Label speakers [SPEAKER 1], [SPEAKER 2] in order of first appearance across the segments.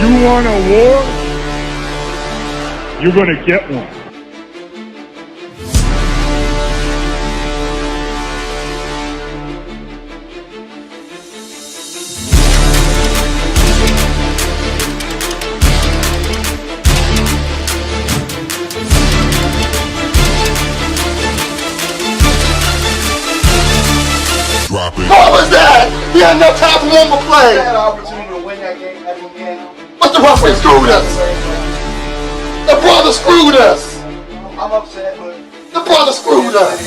[SPEAKER 1] You want a war? You're going to get one.
[SPEAKER 2] Drop it.
[SPEAKER 3] What was that? He had enough time for one more play.
[SPEAKER 4] They had an opportunity to win that game at the end.
[SPEAKER 3] But the referee screwed us. The brother screwed us.
[SPEAKER 4] I'm upset, but
[SPEAKER 3] The brother screwed us.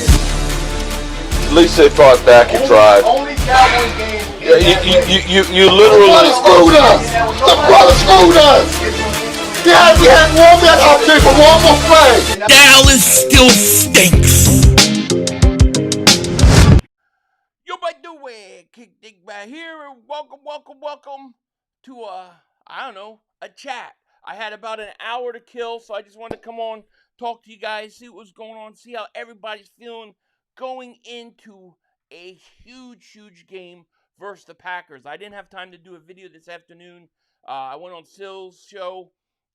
[SPEAKER 5] At least they fought back and tried.
[SPEAKER 4] only Cowboys game.
[SPEAKER 5] You
[SPEAKER 3] The brother
[SPEAKER 5] literally.
[SPEAKER 3] screwed us. The brother screwed us. Yeah, we had one man opportunity for one more play.
[SPEAKER 2] Dallas still stinks.
[SPEAKER 6] Yo, by the way, Kick Dingbat here, and welcome to a chat. I had about an hour to kill, so I just wanted to come on, talk to you guys, see what's going on, see how everybody's feeling going into a huge game versus the Packers. I didn't have time to do a video this afternoon. I went on Sill's show,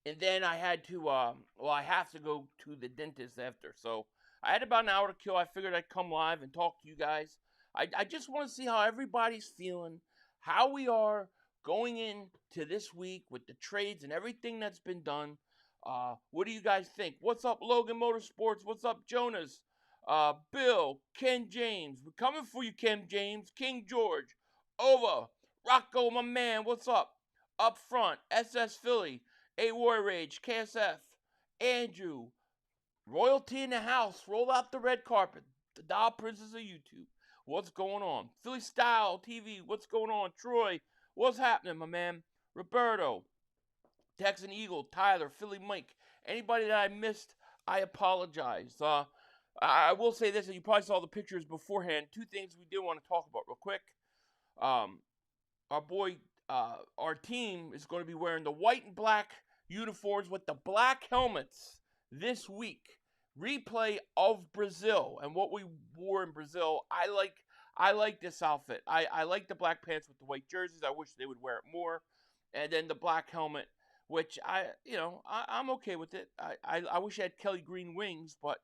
[SPEAKER 6] and then I had to, I have to go to the dentist after. So I had about an hour to kill. I figured I'd come live and talk to you guys. I just want to see how everybody's feeling, how we are going into this week with the trades and everything that's been done. What do you guys think? What's up, Logan Motorsports? What's up, Jonas? Bill, Ken James. We're coming for you, Ken James. King George. Over. Rocco, my man. What's up? Up front. SS Philly. A War Rage. KSF. Andrew. Royalty in the house. Roll out the red carpet. The Doll Princess of YouTube. What's going on? Philly Style TV, what's going on? Troy, what's happening, my man? Roberto, Texan Eagle, Tyler, Philly Mike. Anybody that I missed, I apologize. I will say this, and you probably saw the pictures beforehand. Two things we did want to talk about real quick. Our team is going to be wearing the white and black uniforms with the black helmets this week. Replay of Brazil and what we wore in Brazil. I like this outfit. I like the black pants with the white jerseys. I wish they would wear it more. And then the black helmet, which I'm okay with it. I wish I had Kelly Green wings, but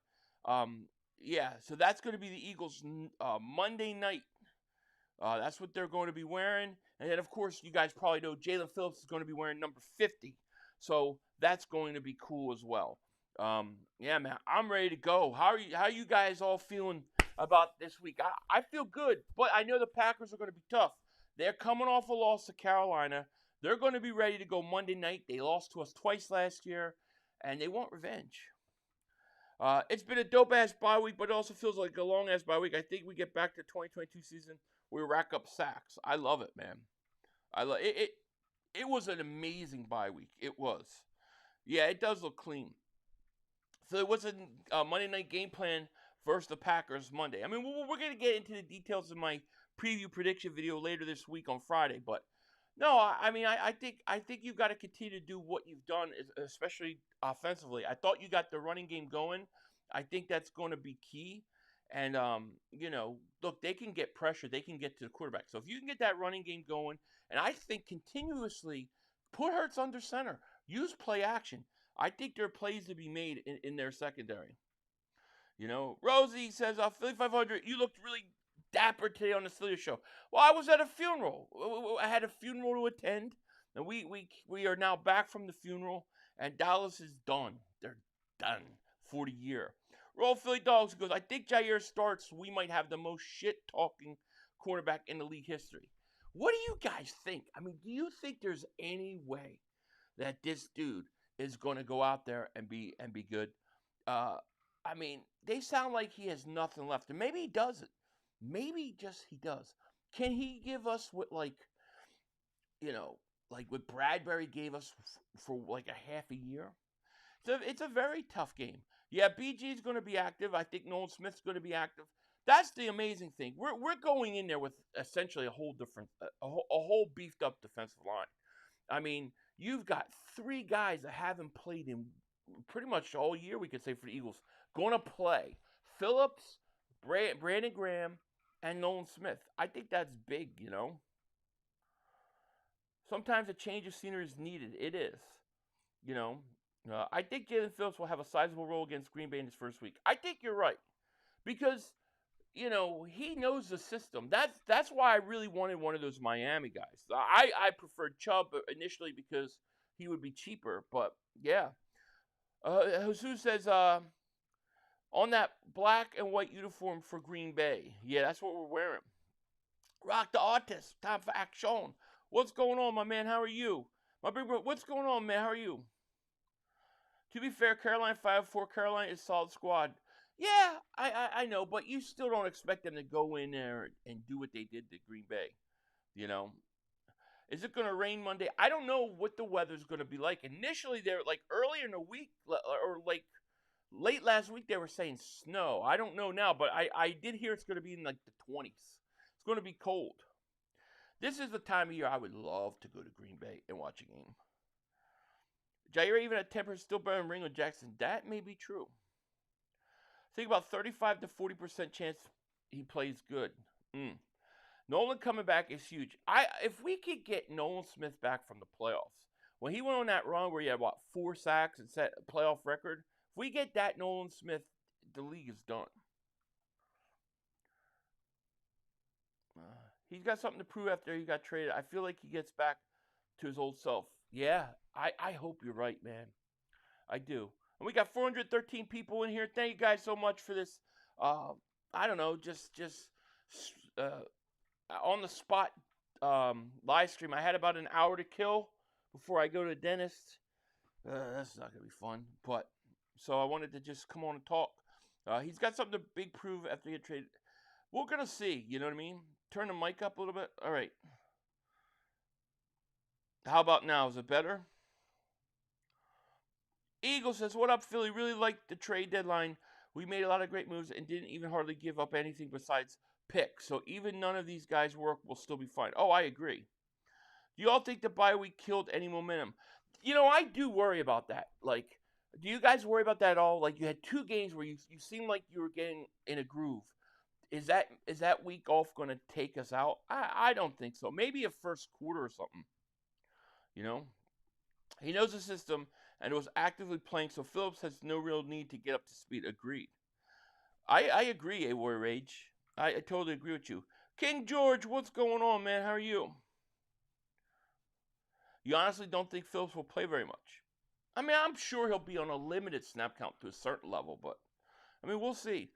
[SPEAKER 6] yeah. So that's going to be the Eagles Monday night. That's what they're going to be wearing. And then of course you guys probably know Jalen Phillips is going to be wearing number 50. So that's going to be cool as well. Yeah, man, I'm ready to go. How you guys all feeling about this week? I feel good, but I know the Packers are going to be tough. They're coming off a loss to Carolina. They're going to be ready to go Monday night. They lost to us twice last year, and they want revenge. It's been a dope-ass bye week, but it also feels like a long-ass bye week. I think we get back to 2022 season. We rack up sacks. I love it, man. I love it. It was an amazing bye week. It was. Yeah, it does look clean. So it was a Monday night game plan versus the Packers Monday. I mean, we're going to get into the details of my preview prediction video later this week on Friday. But no, I think you've got to continue to do what you've done, especially offensively. I thought you got the running game going. I think that's going to be key. And, look, they can get pressure. They can get to the quarterback. So if you can get that running game going, and I think continuously put Hurts under center. Use play action. I think there are plays to be made in their secondary. Rosie says, Philly 500, you looked really dapper today on the Steelers show. Well, I was at a funeral. I had a funeral to attend, and we are now back from the funeral, and Dallas is done. They're done for the year. Roll Philly Dogs goes, I think Jair starts. We might have the most shit-talking cornerback in the league history. What do you guys think? I mean, do you think there's any way that this dude is going to go out there and be good? I mean, they sound like he has nothing left. And maybe he doesn't. Maybe just he does. Can he give us what, like what Bradbury gave us for like a half a year? So it's a very tough game. Yeah, BG is going to be active. I think Nolan Smith's going to be active. That's the amazing thing. We're going in there with essentially a whole different, a whole beefed up defensive line. I mean, you've got three guys that haven't played in pretty much all year, we could say, for the Eagles, going to play. Phillips, Brandon Graham, and Nolan Smith. I think that's big, sometimes a change of scenery is needed. It is. You know, I think Jalen Phillips will have a sizable role against Green Bay in his first week. I think you're right because he knows the system. That's why I really wanted one of those Miami guys. I preferred Chubb initially because he would be cheaper, but yeah. Jesus says on that black and white uniform for Green Bay. Yeah, that's what we're wearing. Rock the artist. Time for action. What's going on, my man? How are you? My big bro, what's going on, man? How are you? To be fair, Carolina 5-4. Carolina is a solid squad. Yeah, I know, but you still don't expect them to go in there and do what they did to Green Bay. Is it going to rain Monday? I don't know what the weather's going to be like. Initially, they're like earlier in the week or like late last week, they were saying snow. I don't know now, but I did hear it's going to be in like the 20s. It's going to be cold. This is the time of year I would love to go to Green Bay and watch a game. Jair even at 10% still better than Ringo Jackson. That may be true. Think about 35 to 40% chance he plays good. Nolan coming back is huge. If we could get Nolan Smith back from the playoffs, when he went on that run where he had 4 sacks and set a playoff record, if we get that Nolan Smith, the league is done. He's got something to prove after he got traded. I feel like he gets back to his old self. Yeah, I hope you're right, man. I do. And we got 413 people in here. Thank you guys so much for this. I don't know, just on the spot live stream. I had about an hour to kill before I go to the dentist. That's not gonna be fun. But so I wanted to just come on and talk. He's got something to big prove after he get traded. We're gonna see. You know what I mean? Turn the mic up a little bit. All right. How about now? Is it better? Eagle says, what up, Philly? Really liked the trade deadline. We made a lot of great moves and didn't even hardly give up anything besides picks. So even none of these guys' work will still be fine. Oh, I agree. Do you all think the bye week killed any momentum? I do worry about that. Like, do you guys worry about that at all? Like, you had 2 games where you seemed like you were getting in a groove. Is that week off going to take us out? I don't think so. Maybe a first quarter or something. He knows the system and was actively playing, so Phillips has no real need to get up to speed. Agreed. I agree, A-War Rage. I totally agree with you. King George, what's going on, man? How are you? You honestly don't think Phillips will play very much? I mean, I'm sure he'll be on a limited snap count to a certain level, but, I mean, we'll see.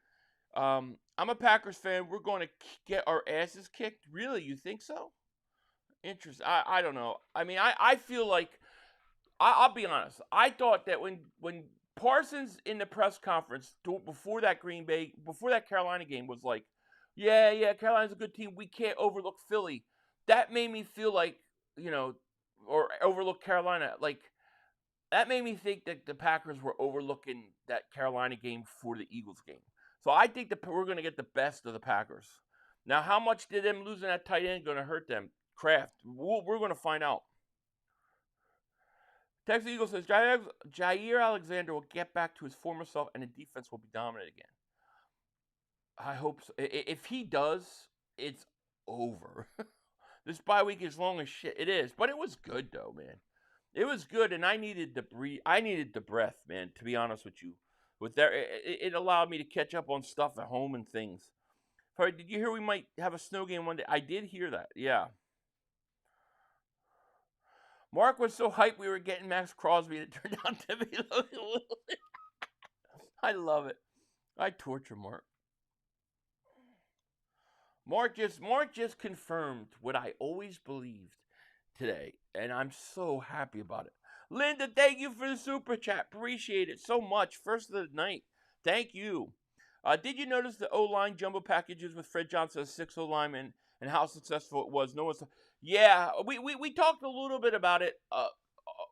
[SPEAKER 6] I'm a Packers fan. We're going to get our asses kicked. Really? You think so? Interesting. I don't know. I mean, I feel like, I'll be honest. I thought that when Parsons in the press conference before that Carolina game was like, yeah, Carolina's a good team. We can't overlook Philly. That made me feel like, or overlook Carolina. Like, that made me think that the Packers were overlooking that Carolina game for the Eagles game. So I think that we're going to get the best of the Packers. Now, how much did them losing that tight end going to hurt them? Kraft. We're going to find out. Texas Eagle says, Jair Alexander will get back to his former self and the defense will be dominant again. I hope so. If he does, it's over. This bye week is long as shit. It is. But it was good, though, man. It was good, and I needed the breath, man, to be honest with you. It allowed me to catch up on stuff at home and things. Sorry, did you hear we might have a snow game one day? I did hear that, yeah. Mark was so hyped we were getting Max Crosby, and it turned out to be I love it. I torture Mark. Mark just confirmed what I always believed today, and I'm so happy about it. Linda, thank you for the super chat. Appreciate it so much. First of the night. Thank you. Did you notice the O-line jumbo packages with Fred Johnson as 6 O-linemen and how successful it was? Yeah, we talked a little bit about it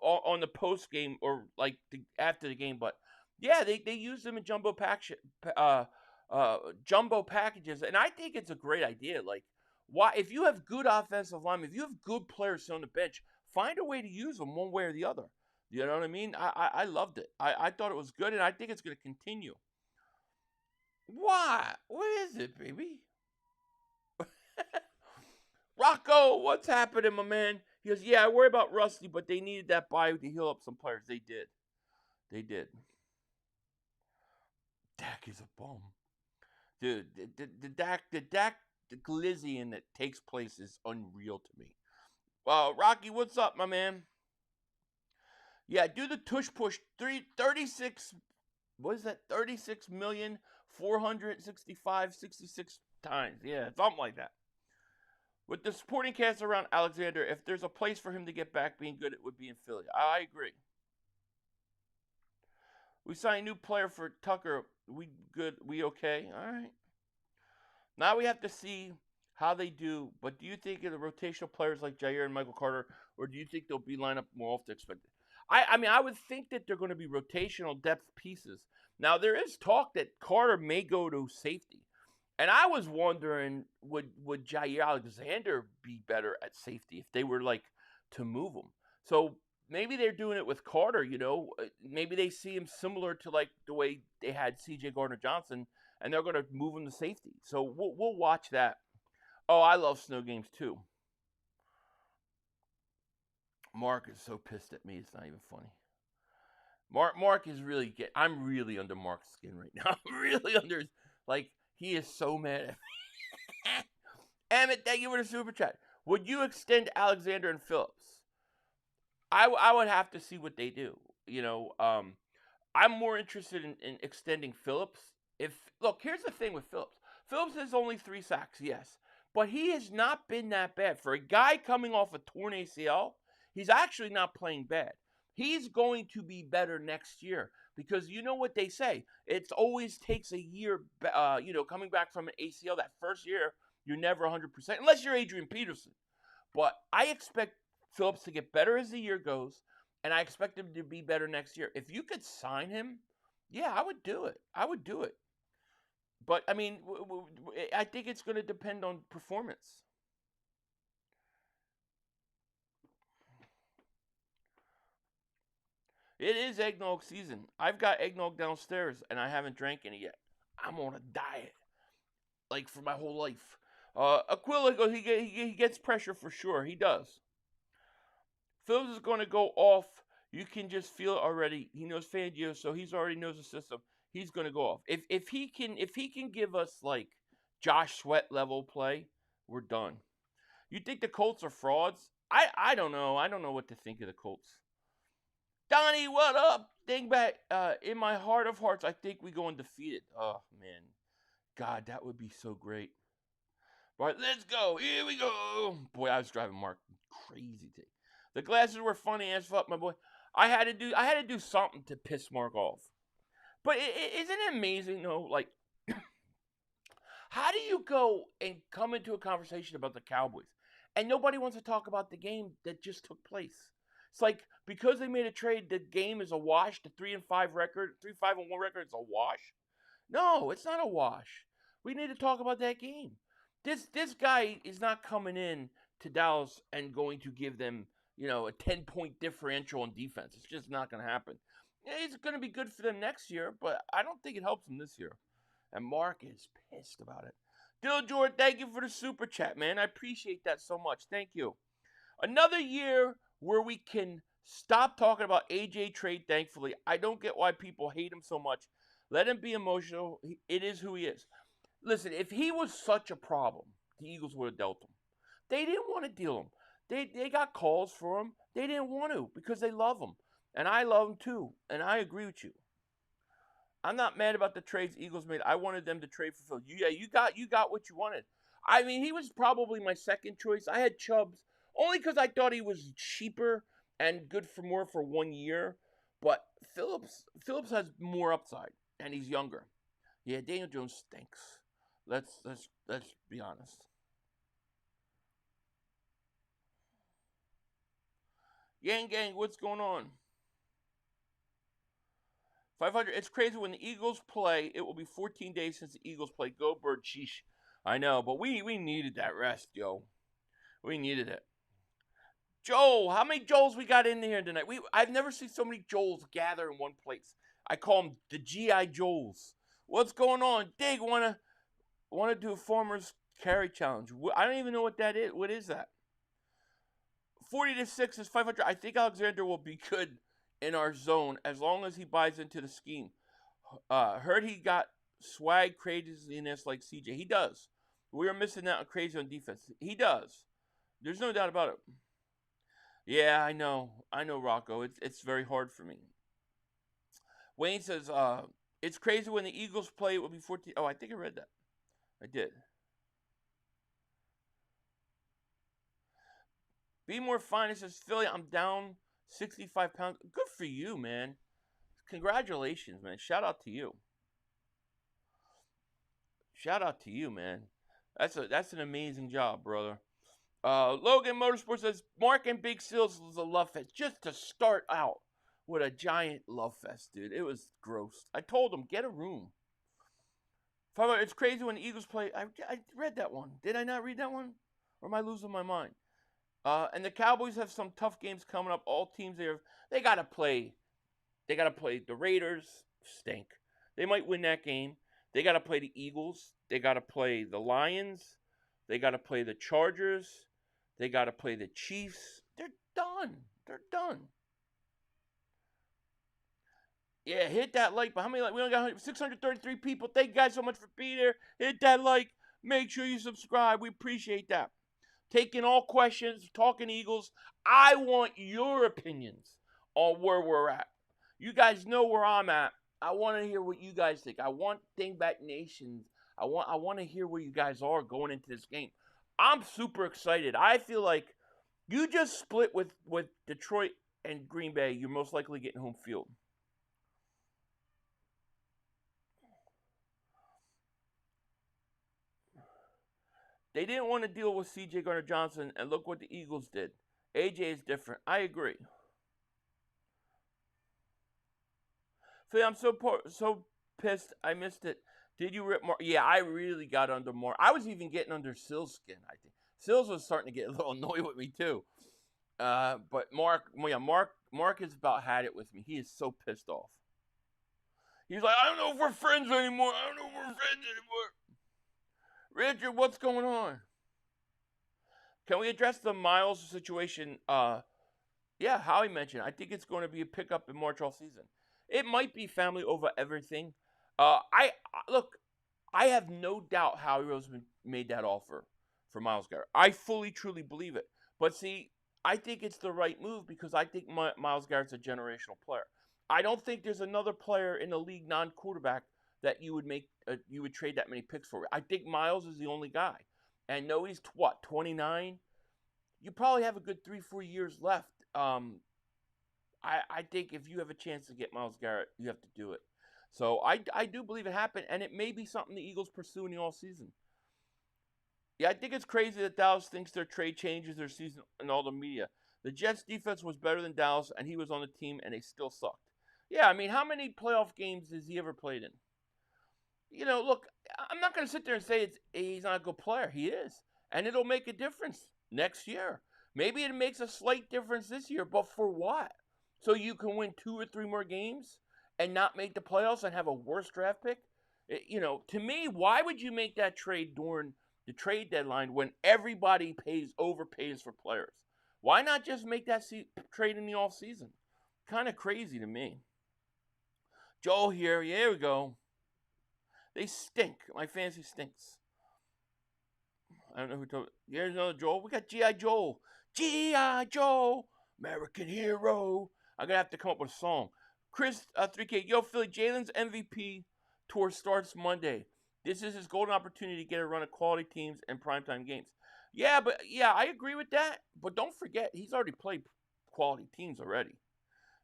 [SPEAKER 6] on the post game or like after the game, but yeah, they use them in jumbo packages, and I think it's a great idea. Like, why if you have good offensive linemen, if you have good players on the bench, find a way to use them one way or the other. You know what I mean? I loved it. I thought it was good, and I think it's going to continue. Why? What is it, baby? Rocco, what's happening, my man? He goes, yeah, I worry about Rusty, but they needed that bye to heal up some players. They did. They did. Dak is a bum. Dude, the Dak the Glizzian that takes place is unreal to me. Rocky, what's up, my man? Yeah, do the tush push 36. What is that? 36,465,66 times. Yeah, something like that. With the supporting cast around Alexander, if there's a place for him to get back being good, it would be in Philly. I agree. We signed a new player for Tucker. We good? We okay? All right. Now we have to see how they do. But do you think of the rotational players like Jair and Michael Carter, or do you think they'll be lined up more often expected? I mean, I would think that they're going to be rotational depth pieces. Now, there is talk that Carter may go to safety. And I was wondering, would Jair Alexander be better at safety if they were, like, to move him? So maybe they're doing it with Carter, you know. Maybe they see him similar to, like, the way they had C.J. Gardner-Johnson, and they're going to move him to safety. So we'll watch that. Oh, I love snow games, too. Mark is so pissed at me, it's not even funny. Mark is really I'm really under Mark's skin right now. I'm really under like he is so mad at me. Emmett, thank you for the super chat. Would you extend Alexander and Phillips? I would have to see what they do. You know, I'm more interested in extending Phillips. Look, here's the thing with Phillips. Phillips has only 3 sacks, yes, but he has not been that bad for a guy coming off a torn ACL. He's actually not playing bad. He's going to be better next year because you know what they say. It always takes a year, coming back from an ACL. That first year, you're never 100%, unless you're Adrian Peterson. But I expect Phillips to get better as the year goes, and I expect him to be better next year. If you could sign him, yeah, I would do it. But, I mean, I think it's going to depend on performance. It is eggnog season. I've got eggnog downstairs, and I haven't drank any yet. I'm on a diet, like for my whole life. Aquila goes, he gets pressure for sure. He does. Phillips is going to go off. You can just feel it already. He knows Fangio, so he's already knows the system. He's going to go off. If he can give us like Josh Sweat level play, we're done. You think the Colts are frauds? I don't know. I don't know what to think of the Colts. Donnie, what up? Dingbat, in my heart of hearts, I think we go undefeated. Oh, man. God, that would be so great. All right, let's go. Here we go. Boy, I was driving Mark crazy today. The glasses were funny as fuck, my boy. I had to do something to piss Mark off. But isn't it amazing, though? Like, how do you go and come into a conversation about the Cowboys and nobody wants to talk about the game that just took place? It's like because they made a trade, the game is a wash. The 3-5 record, 3-5-1 record is a wash. No, it's not a wash. We need to talk about that game. This guy is not coming in to Dallas and going to give them, a 10-point differential on defense. It's just not going to happen. It's going to be good for them next year, but I don't think it helps them this year. And Mark is pissed about it. Dylan Jordan, thank you for the super chat, man. I appreciate that so much. Thank you. Another year where we can stop talking about AJ trade, thankfully. I don't get why people hate him so much. Let him be emotional. It is who he is. Listen, if he was such a problem, the Eagles would have dealt him. They didn't want to deal him. They got calls for him. They didn't want to because they love him. And I love him too. And I agree with you. I'm not mad about the trades the Eagles made. I wanted them to trade for Phil. Yeah, you got what you wanted. I mean, he was probably my second choice. I had Chubbs. Only because I thought he was cheaper and good for more for 1 year. But Phillips has more upside, and he's younger. Yeah, Daniel Jones stinks. Let's be honest. Gang, what's going on? 500. It's crazy when the Eagles play. It will be 14 days since the Eagles play. Go Bird, sheesh. I know, but we needed that rest, yo. We needed it. Joel, how many Joels we got in here tonight? I've never seen so many Joels gather in one place. I call them the GI Joels. What's going on? Dig, wanna do a farmer's carry challenge? I don't even know what that is. What is that? 40-6 is 500. I think Alexander will be good in our zone as long as he buys into the scheme. Heard he got swag craziness like CJ. He does. We are missing out on crazy on defense. He does. There's no doubt about it. Yeah, I know, Rocco. It's very hard for me. Wayne says, it's crazy when the Eagles play. It will be 14. Oh, I think I read that. I did. Be more fine. It says, Philly, I'm down 65 pounds. Good for you, man. Congratulations, man. Shout out to you. Shout out to you, man. That's an amazing job, brother. Logan Motorsports says, Mark and Big Seals was a love fest. Just to start out with a giant love fest, dude. It was gross. I told him, get a room. It's crazy when the Eagles play. I read that one. Did I not read that one? Or am I losing my mind? And the Cowboys have some tough games coming up. All teams there, they got to play. They got to play the Raiders. Stink. They might win that game. They got to play the Eagles. They got to play the Lions. They got to play the Chargers. They got to play the Chiefs. They're done. They're done. Yeah, hit that like. But how many like? We only got 633 people. Thank you guys so much for being here. Hit that like. Make sure you subscribe. We appreciate that. Taking all questions, talking Eagles. I want your opinions on where we're at. You guys know where I'm at. I want to hear what you guys think. I want Dingbat Nation. I want to hear where you guys are going into this game. I'm super excited. I feel like you just split with Detroit and Green Bay. You're most likely getting home field. They didn't want to deal with C.J. Gardner-Johnson, and look what the Eagles did. A.J. is different. I agree. Phil, I'm so pissed. I missed it. Did you rip Mark? Yeah, I really got under Mark. I was even getting under Sills' skin, I think. Sills was starting to get a little annoyed with me, too. But Mark has about had it with me. He is so pissed off. He's like, I don't know if we're friends anymore. Richard, what's going on? Can we address the Miles situation? Yeah, Howie mentioned. I think it's going to be a pickup in March all season. It might be family over everything. I have no doubt Howie Roseman made that offer for Myles Garrett. I fully, truly believe it. But see, I think it's the right move because I think Myles Garrett's a generational player. I don't think there's another player in the league, non-quarterback, that you would trade that many picks for. I think Myles is the only guy. And no, he's 29? You probably have a good 3-4 years left. I think if you have a chance to get Myles Garrett, you have to do it. So I do believe it happened, and it may be something the Eagles pursue in the all season. Yeah, I think it's crazy that Dallas thinks their trade changes their season in all the media. The Jets' defense was better than Dallas, and he was on the team, and they still sucked. Yeah, I mean, how many playoff games has he ever played in? You know, look, I'm not going to sit there and say he's not a good player. He is. And it'll make a difference next year. Maybe it makes a slight difference this year, but for what? So you can win 2 or 3 more games and not make the playoffs and have a worse draft pick? To me, why would you make that trade during the trade deadline when everybody overpays for players? Why not just make that trade in the off season? Kind of crazy to me. Joel here. Yeah, here we go. They stink. My fantasy stinks. I don't know who told. Here's another Joel. We got G.I. Joel. G.I. Joe. American hero. I'm going to have to come up with a song. Chris 3K. Yo, Philly. Jalen's MVP tour starts Monday. This is his golden opportunity to get a run of quality teams and primetime games. Yeah, I agree with that. But don't forget, he's already played quality teams already.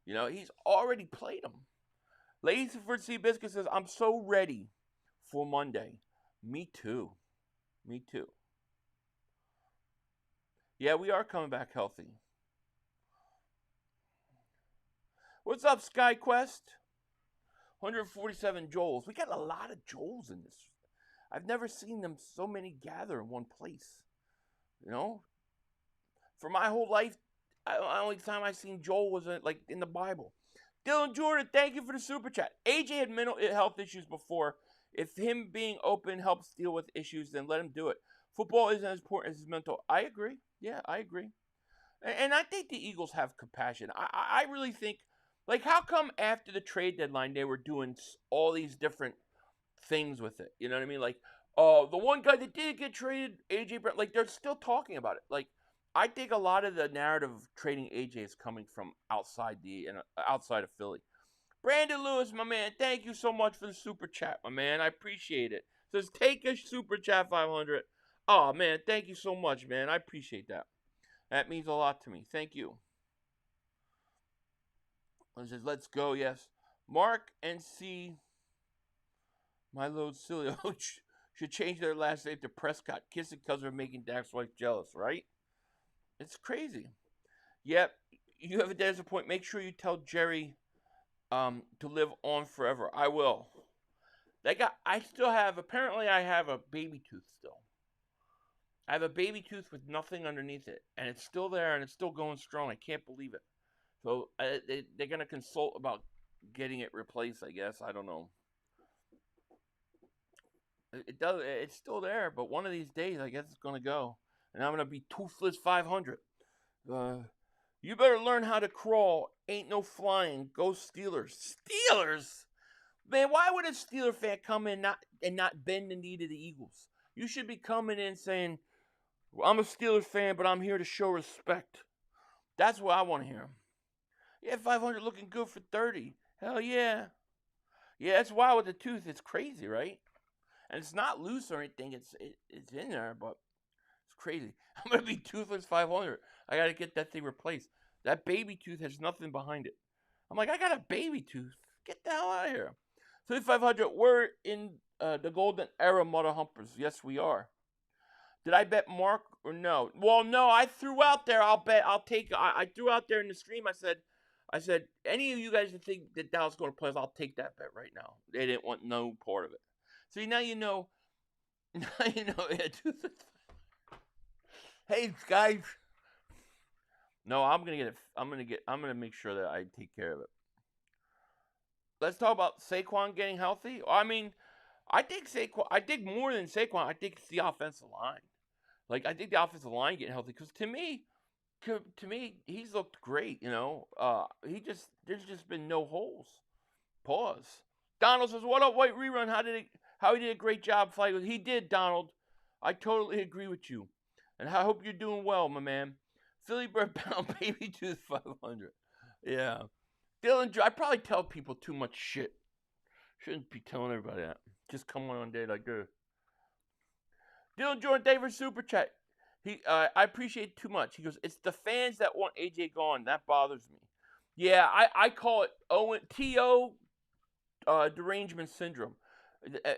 [SPEAKER 6] He's already played them. Ladies for Seabiscuit says, I'm so ready for Monday. Me too. Yeah, we are coming back healthy. What's up, SkyQuest? 147 Joels. We got a lot of Joels in this. I've never seen them so many gather in one place. For my whole life, the only time I seen Joel was in the Bible. Dylan Jordan, thank you for the super chat. AJ had mental health issues before. If him being open helps deal with issues, then let him do it. Football isn't as important as his mental. I agree. Yeah, I agree. And I think the Eagles have compassion. I really think, like, how come after the trade deadline they were doing all these different things with it? You know what I mean? Like, oh, the one guy that did get traded, AJ Brown, like, they're still talking about it. Like, I think a lot of the narrative of trading AJ is coming from outside of Philly. Brandon Lewis, my man, thank you so much for the super chat, my man. I appreciate it. Says take a super chat 500. Oh man, thank you so much, man. I appreciate that. That means a lot to me. Thank you. It says let's go. Yes, Mark and C. My load silly should change their last name to Prescott. Kissing because they're making Dak's wife jealous, right? It's crazy. Yep, you have a dad's point. Make sure you tell Jerry to live on forever. I will. I still have, apparently I have a baby tooth still. I have a baby tooth with nothing underneath it, and it's still there, and it's still going strong. I can't believe it. So they're going to consult about getting it replaced, I guess. I don't know. It's still there, but one of these days, I guess it's going to go. And I'm going to be toothless 500. You better learn how to crawl. Ain't no flying. Go Steelers. Steelers? Man, why would a Steeler fan come in and not bend the knee to the Eagles? You should be coming in saying, well, I'm a Steelers fan, but I'm here to show respect. That's what I want to hear. Yeah, 500 looking good for 30. Hell yeah. Yeah, that's wild with the tooth. It's crazy, right? And it's not loose or anything. It's in there, but it's crazy. I'm going to be toothless 500. I got to get that thing replaced. That baby tooth has nothing behind it. I'm like, I got a baby tooth. Get the hell out of here. 3,500, we're in the golden era, Mother Humpers. Yes, we are. Did I bet Mark or no? Well, no, I threw out there, I threw out there in the stream, I said, any of you guys that think that Dallas going to play, I'll take that bet right now. They didn't want no part of it. See, now you know. Now you know. Hey, guys. No, I'm going to get it. I'm going to make sure that I take care of it. Let's talk about Saquon getting healthy. I mean, I think more than Saquon, I think it's the offensive line. Like, I think the offensive line getting healthy, because to me, he's looked great, you know. There's just been no holes. Pause. Donald says, what up, White Rerun? How he did a great job fighting. He did, Donald. I totally agree with you. And I hope you're doing well, my man. Philly Bird Pound Baby Tooth 500. Yeah. Dylan, I probably tell people too much shit. Shouldn't be telling everybody that. Just come on day like this. Dylan Jordan, David Super Chat. I appreciate it too much. He goes, it's the fans that want AJ gone. That bothers me. Yeah, I call it T.O. Derangement syndrome.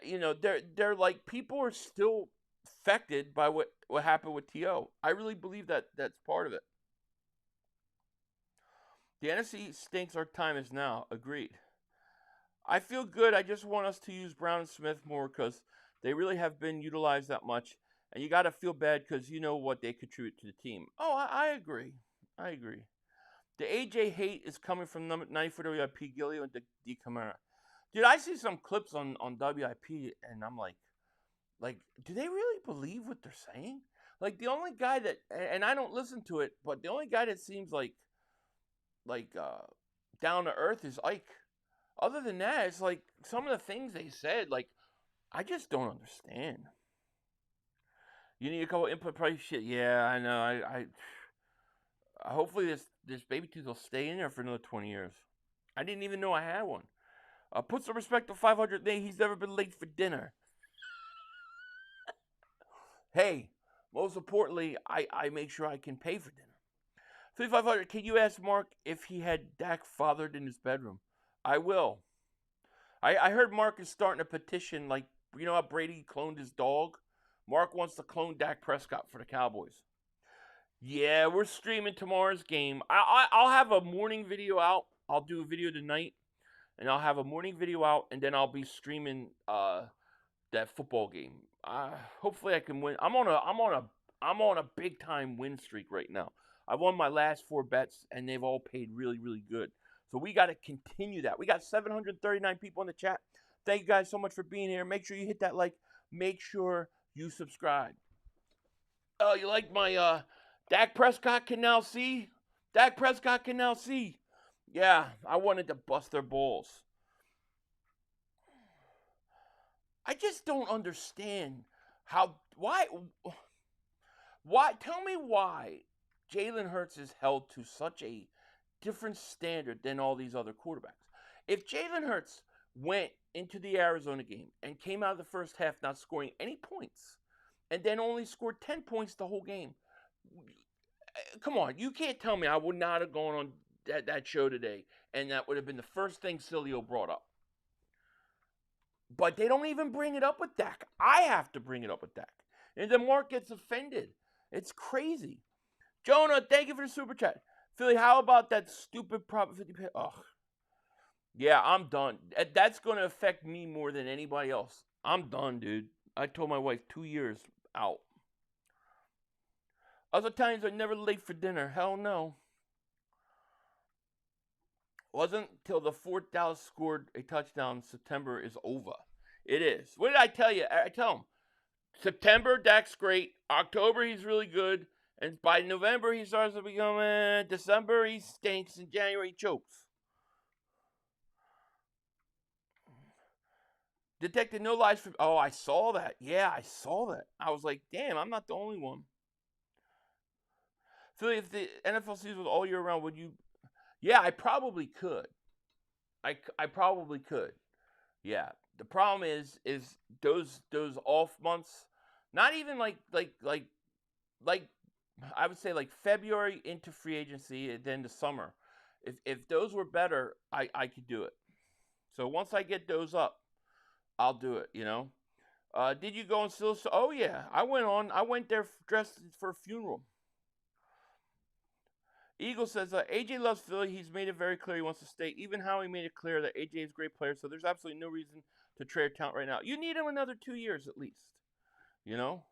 [SPEAKER 6] You know, they're like, people are still affected by what happened with T.O. I really believe that that's part of it. The NFC stinks. Our time is now. Agreed. I feel good. I just want us to use Brown and Smith more because they really have been utilized that much. And you got to feel bad because you know what they contribute to the team. Oh, I agree. I agree. The AJ hate is coming from 94 WIP, Gilly, and D. Camara. Dude, I see some clips on WIP, and I'm like, do they really believe what they're saying? Like, the only guy that, and I don't listen to it, but the only guy that seems like down to earth is Ike. Other than that, it's like some of the things they said, like, I just don't understand. You need a couple input price shit. Yeah, I know. I hopefully this baby tooth will stay in there for another 20 years. I didn't even know I had one. Put some respect to 500 day. He's never been late for dinner. Hey, most importantly, I make sure I can pay for dinner. 3500, can you ask Mark if he had Dak fathered in his bedroom? I will. I heard Mark is starting a petition, like, you know how Brady cloned his dog? Mark wants to clone Dak Prescott for the Cowboys. Yeah, we're streaming tomorrow's game. I'll have a morning video out. I'll do a video tonight, and I'll have a morning video out, and then I'll be streaming that football game. Hopefully I can win. I'm on a big time win streak right now. I won my last 4 bets, and they've all paid really, really good. So we got to continue that. We got 739 people in the chat. Thank you guys so much for being here. Make sure you hit that like. Make sure you subscribe. Oh, you like my Dak Prescott can now see. Dak Prescott can now see. Yeah, I wanted to bust their balls. I just don't understand why tell me why Jalen Hurts is held to such a different standard than all these other quarterbacks. If Jalen Hurts went into the Arizona game and came out of the first half not scoring any points and then only scored 10 points the whole game, come on, you can't tell me I would not have gone on that show today and that would have been the first thing Cilio brought up. But they don't even bring it up with Dak. I have to bring it up with Dak. And then Mark gets offended. It's crazy. Jonah, thank you for the super chat. Philly, how about that stupid Prop 50 pay? Oh, yeah, I'm done. That's going to affect me more than anybody else. I'm done, dude. I told my wife 2 years out. Other times I'm never late for dinner. Hell no. Wasn't till the fourth Dallas scored a touchdown. September is over. It is. What did I tell you? I tell him September, Dak's great. October, he's really good. And by November, he starts to become, December, he stinks. And January, he chokes. Detected no lies from. Oh, I saw that. Yeah, I saw that. I was like, damn, I'm not the only one. Philly, if the NFL season was all year round, would you? Yeah, I probably could. I probably could. Yeah. The problem is those off months, not even like I would say like February into free agency and then the summer. If those were better, I could do it. So once I get those up, I'll do it, you know. Did you go and still? Oh yeah, I went there dressed for a funeral. Eagle says, AJ loves Philly. He's made it very clear he wants to stay. Even Howie made it clear that AJ is a great player, so there's absolutely no reason to trade talent right now. You need him another 2 years at least, you know?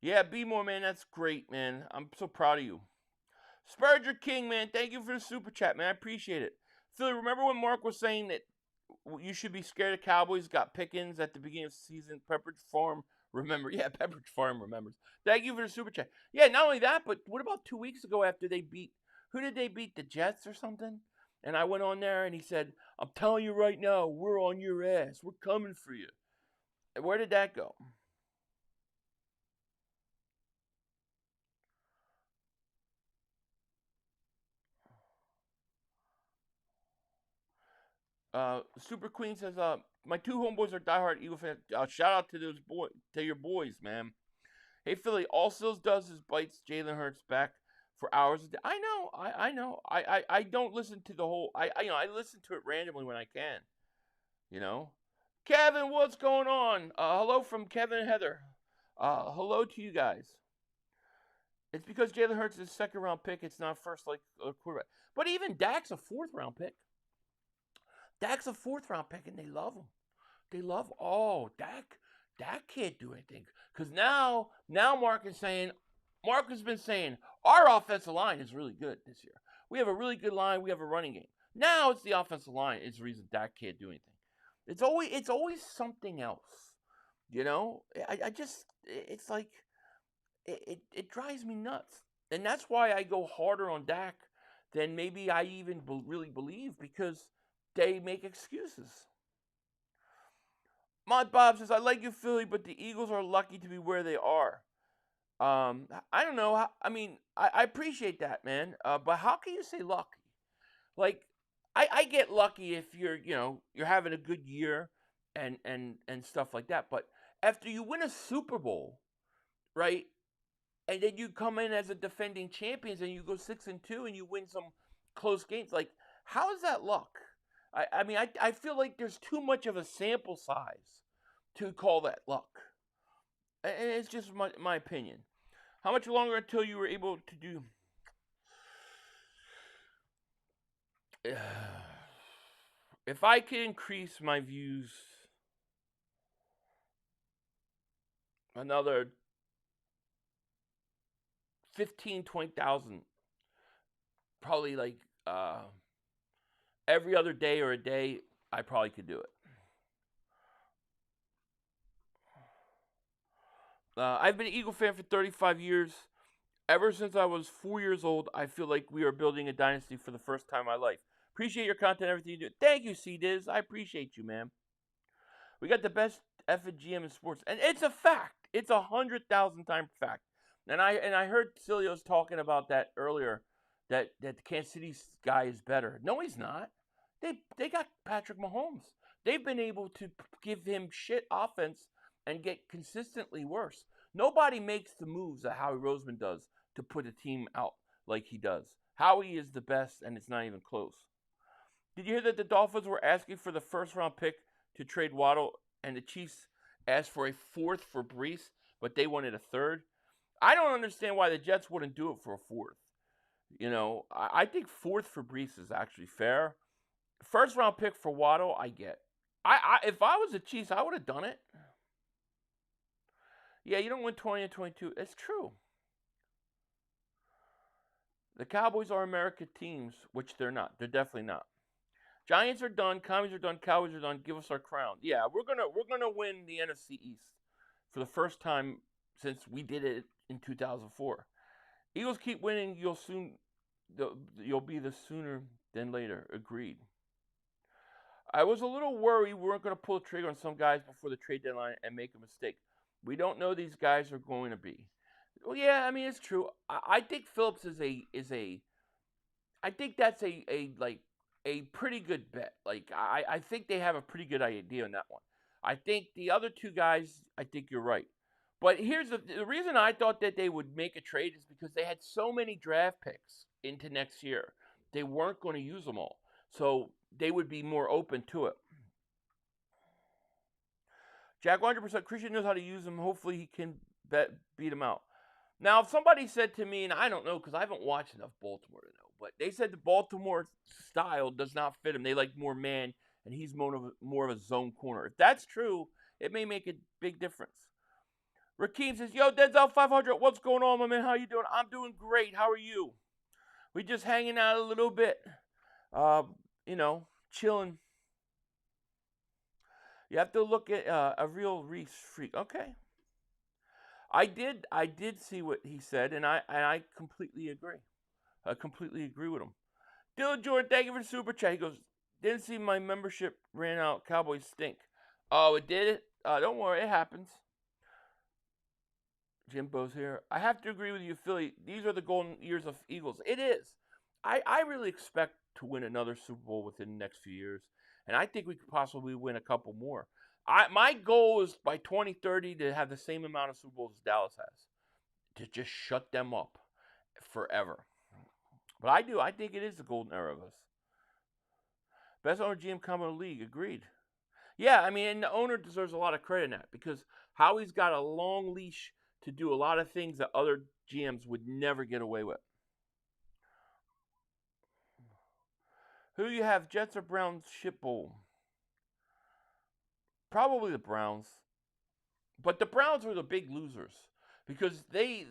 [SPEAKER 6] Yeah, be more, man. That's great, man. I'm so proud of you. Spurger King, man. Thank you for the super chat, man. I appreciate it. Philly, remember when Mark was saying that you should be scared of Cowboys? Got Pickens at the beginning of the season. Pepperidge Farm. Remember, yeah, Pepperidge Farm remembers. Thank you for the super chat. Yeah, not only that, but what about 2 weeks ago after they beat, who did they beat, the Jets or something? And I went on there and he said, I'm telling you right now, we're on your ass. We're coming for you. And where did that go? Super Queen says, my two homeboys are diehard Eagle fans. Shout out to your boys, man. Hey Philly, all Sills does is bites Jalen Hurts back for hours a day. I know. I don't listen to the whole. I listen to it randomly when I can. You know, Kevin, what's going on? Hello from Kevin and Heather. Hello to you guys. It's because Jalen Hurts is a second round pick. It's not first like a quarterback. But even Dak's a fourth round pick. Dak's a fourth round pick, and they love him. They love Dak. Dak can't do anything because now Mark has been saying our offensive line is really good this year. We have a really good line. We have a running game. Now it's the offensive line is the reason Dak can't do anything. It's always something else, you know. It's like it drives me nuts, and that's why I go harder on Dak than maybe I even really believe because they make excuses. My Bob says, I like you, Philly, but the Eagles are lucky to be where they are. I don't know. I appreciate that, man. But how can you say lucky? Like, I get lucky if you're having a good year and stuff like that. But after you win a Super Bowl, right, and then you come in as a defending champions and you go 6-2 and you win some close games, like, how is that luck? I feel like there's too much of a sample size to call that luck. And it's just my opinion. How much longer until you were able to do... If I could increase my views another 15, 20,000, probably like... every other day or a day, I probably could do it. I've been an Eagle fan for 35 years. Ever since I was 4 years old, I feel like we are building a dynasty for the first time in my life. Appreciate your content, everything you do. Thank you, C-Diz. I appreciate you, man. We got the best effing GM in sports, and it's a fact. It's 100,000 time fact. And I heard Cilio's talking about that earlier, that the Kansas City guy is better. No, he's not. They got Patrick Mahomes. They've been able to give him shit offense and get consistently worse. Nobody makes the moves that Howie Roseman does to put a team out like he does. Howie is the best, and it's not even close. Did you hear that the Dolphins were asking for the first-round pick to trade Waddle, and the Chiefs asked for a fourth for Brees, but they wanted a third? I don't understand why the Jets wouldn't do it for a fourth. You know, I think fourth for Brees is actually fair. First-round pick for Waddle, I get. If I was the Chiefs, I would have done it. Yeah, you don't win 20 and 22. It's true. The Cowboys are American teams, which they're not. They're definitely not. Giants are done. Commies are done. Cowboys are done. Give us our crown. Yeah, we're gonna win the NFC East for the first time since we did it in 2004. Eagles keep winning. You'll be the sooner than later. Agreed. I was a little worried we weren't going to pull the trigger on some guys before the trade deadline and make a mistake. We don't know these guys are going to be. Well, yeah, I mean it's true. I think Phillips I think that's a pretty good bet. Like I think they have a pretty good idea on that one. I think the other two guys, I think you're right. But here's the reason I thought that they would make a trade is because they had so many draft picks into next year. They weren't going to use them all. So they would be more open to it. Jack, 100%. Christian knows how to use him. Hopefully he can beat him out. Now, if somebody said to me, and I don't know because I haven't watched enough Baltimore to know, but they said the Baltimore style does not fit him. They like more man, and he's more of a zone corner. If that's true, it may make a big difference. Rakeem says, yo, Denzel 500, what's going on, my man? How you doing? I'm doing great. How are you? We just hanging out a little bit. Chilling. You have to look at a real Reese freak. Okay. I did see what he said, and I completely agree. I completely agree with him. Dylan Jordan, thank you for the super chat. He goes, didn't see my membership ran out. Cowboys stink. Oh, it did it? Don't worry, it happens. Jimbo's here. I have to agree with you, Philly. These are the golden years of Eagles. It is. I really expect to win another Super Bowl within the next few years. And I think we could possibly win a couple more. My goal is by 2030 to have the same amount of Super Bowls as Dallas has. To just shut them up forever. But I do. I think it is the golden era of us. Best owner GM combo in the league. Agreed. Yeah, I mean, and the owner deserves a lot of credit in that. Because Howie's got a long leash to do a lot of things that other GMs would never get away with. Who do you have, Jets or Browns ship bowl? Probably the Browns. But the Browns are the big losers. Because they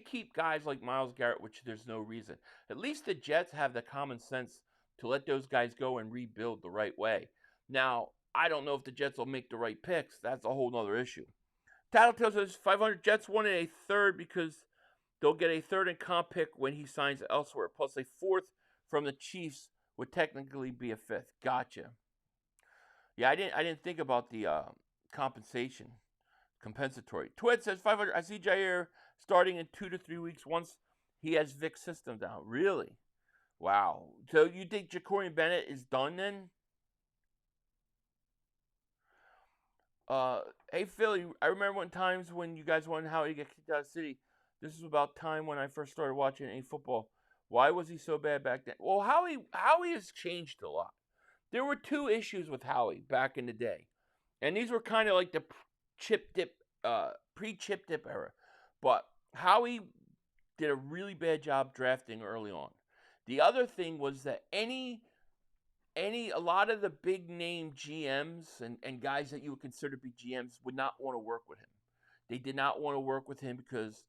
[SPEAKER 6] keep guys like Myles Garrett, which there's no reason. At least the Jets have the common sense to let those guys go and rebuild the right way. Now, I don't know if the Jets will make the right picks. That's a whole other issue. Tattletale says 500 Jets wanted a third because they'll get a third and comp pick when he signs elsewhere. Plus a fourth from the Chiefs would technically be a fifth. Gotcha. Yeah, I didn't think about the compensatory. Twit says 500. I see Jair starting in 2 to 3 weeks once he has Vic's system down. Really? Wow. So you think Jacorian Bennett is done then? Hey Philly, I remember times when you guys wanted Howie to get kicked out of the city. This was about time when I first started watching any football. Why was he so bad back then? Well, Howie has changed a lot. There were two issues with Howie back in the day. And these were kind of like the pre-chip dip era. But Howie did a really bad job drafting early on. The other thing was that a lot of the big name GMs and guys that you would consider to be GMs would not want to work with him. They did not want to work with him because,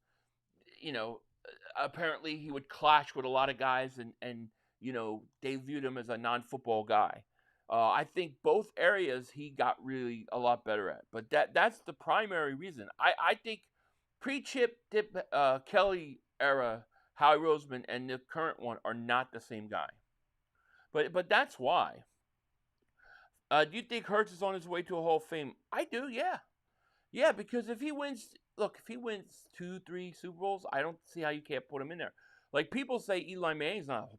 [SPEAKER 6] apparently he would clash with a lot of guys and they viewed him as a non-football guy. I think both areas he got really a lot better at. But that's the primary reason. I think pre-chip dip Kelly era Howie Roseman and the current one are not the same guy. But that's why. Do you think Hurts is on his way to a Hall of Fame? I do, yeah. Yeah, because if he wins 2, 3 Super Bowls, I don't see how you can't put him in there. Like people say Eli Manning's not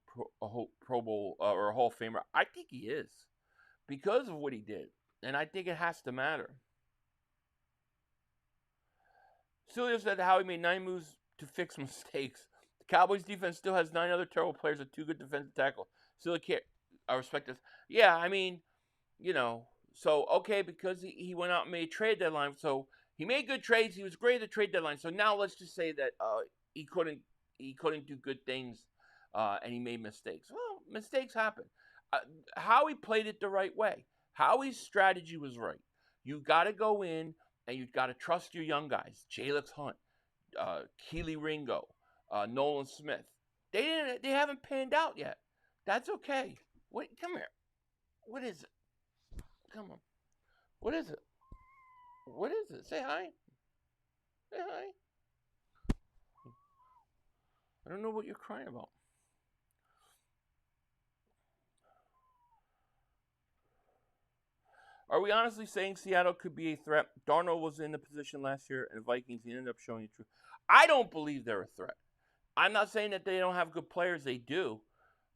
[SPEAKER 6] a Pro Bowl or a Hall of Famer. I think he is because of what he did. And I think it has to matter. Celio said Howie made 9 moves to fix mistakes. The Cowboys defense still has 9 other terrible players and 2 good defensive tackles. Celio can't respect this. Yeah, I mean, so okay, because he went out and made a trade deadline. So he made good trades. He was great at the trade deadline. So now let's just say that he couldn't do good things and he made mistakes. Well, mistakes happen. Howie played it the right way. Howie's strategy was right. You got to go in and you got to trust your young guys. Jalix Hunt, Keely Ringo, Nolan Smith. They haven't panned out yet. That's okay. Wait, come here. What is it? Come on. What is it? What is it? Say hi. Say hi. I don't know what you're crying about. Are we honestly saying Seattle could be a threat? Darnold was in the position last year, and the Vikings ended up showing the truth. I don't believe they're a threat. I'm not saying that they don't have good players. They do.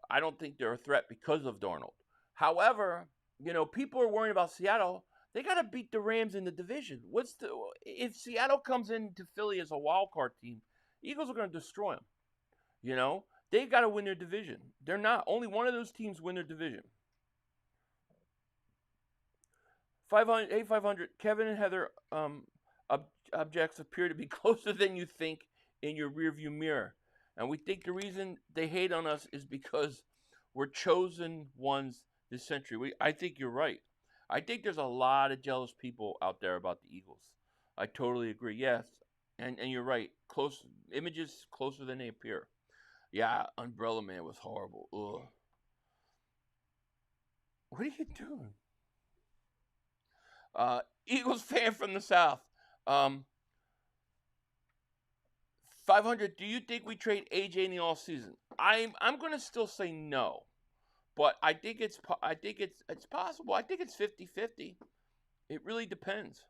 [SPEAKER 6] I don't think they're a threat because of Darnold. However, people are worrying about Seattle. They got to beat the Rams in the division. If Seattle comes into Philly as a wild card team, Eagles are going to destroy them. They've got to win their division. They're not. Only one of those teams win their division. 500. Kevin and Heather objects appear to be closer than you think in your rearview mirror. And we think the reason they hate on us is because we're chosen ones this century. I think you're right. I think there's a lot of jealous people out there about the Eagles. I totally agree. Yes. And you're right. Images closer than they appear. Yeah, Umbrella Man was horrible. Ugh. What are you doing? Eagles fan from the South. 500. Do you think we trade AJ in the off season? I'm gonna still say no, but I think it's possible. I think it's 50-50. It really depends.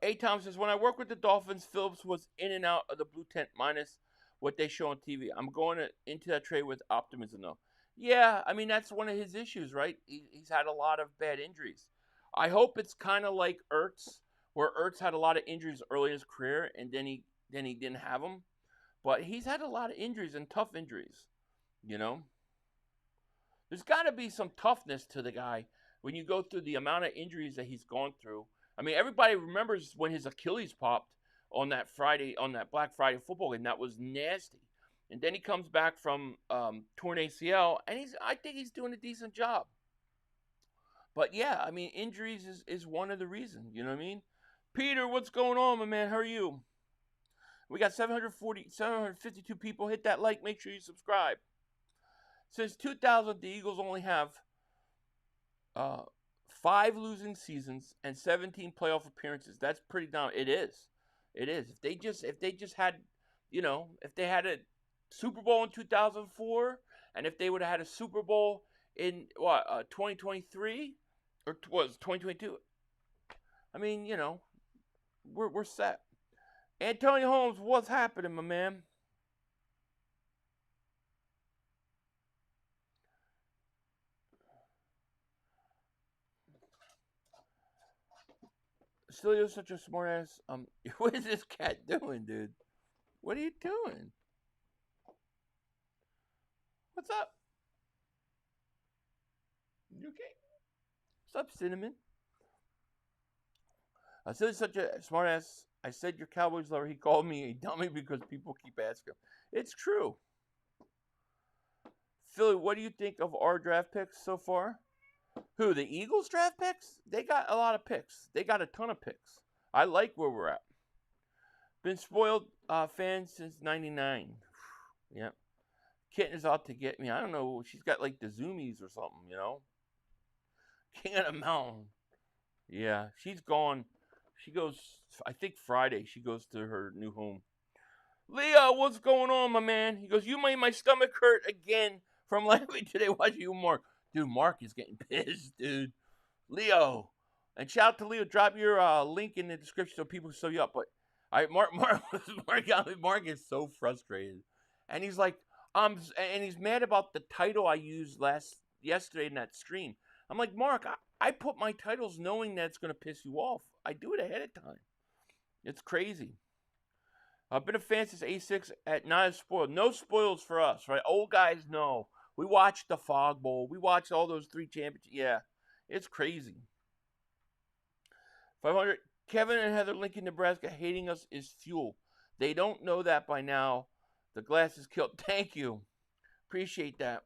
[SPEAKER 6] A. Tom says, when I work with the Dolphins, Phillips was in and out of the blue tent minus what they show on TV. I'm going into that trade with optimism, though. Yeah, I mean, that's one of his issues, right? He's had a lot of bad injuries. I hope it's kind of like Ertz, where Ertz had a lot of injuries early in his career, and then he didn't have them. But he's had a lot of injuries and tough injuries, There's got to be some toughness to the guy when you go through the amount of injuries that he's gone through. I mean, everybody remembers when his Achilles popped on that Black Friday football game. That was nasty. And then he comes back from torn ACL, and I think he's doing a decent job. But yeah, I mean, injuries is one of the reasons. You know what I mean? Peter, what's going on, my man? How are you? We got 752 people. Hit that like. Make sure you subscribe. Since 2000, the Eagles only have 5 losing seasons and 17 playoff appearances. That's pretty down. It is. If they just had, if they had a Super Bowl in 2004, and if they would have had a Super Bowl in 2023 or was 2022, I mean, we're set. Antonio Holmes, what's happening, my man? Still, you're such a smart ass. What is this cat doing, dude? What are you doing? What's up? You okay? What's up, Cinnamon? Still, such a smart ass. I said your Cowboys lover. He called me a dummy because people keep asking him. It's true. Philly, what do you think of our draft picks so far? Who, the Eagles draft picks? They got a lot of picks. They got a ton of picks. I like where we're at. Been spoiled fan since 99. Yep. Kitten is out to get me. I don't know. She's got like the zoomies or something, King of the Mountain. Yeah, she's gone. She goes, I think Friday, she goes to her new home. Leo, what's going on, my man? He goes, you made my stomach hurt again from laughing today watching you, Mark. Dude, Mark is getting pissed, dude. Leo. And shout out to Leo. Drop your link in the description so people can sew you up. But Mark is so frustrated. And he's like, and he's mad about the title I used yesterday in that stream. I'm like, Mark, I put my titles knowing that it's going to piss you off. I do it ahead of time. It's crazy. I've been a fan since A6 at Not As Spoiled. No spoils for us, right? Old guys know. We watched the Fog Bowl. We watched all those 3 championships. Yeah, it's crazy. 500. Kevin and Heather Lincoln, Nebraska, hating us is fuel. They don't know that by now. The glass is killed. Thank you. Appreciate that.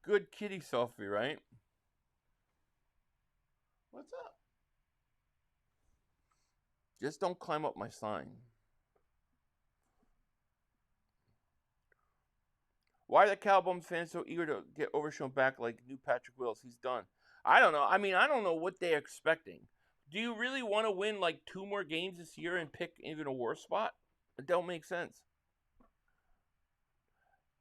[SPEAKER 6] Good kitty selfie, right? What's up? Just don't climb up my sign. Why are the Cowboys fans so eager to get Overshown back like new Patrick Willis? He's done. I don't know. I mean, I don't know what they're expecting. Do you really want to win like 2 more games this year and pick even a worse spot? It don't make sense.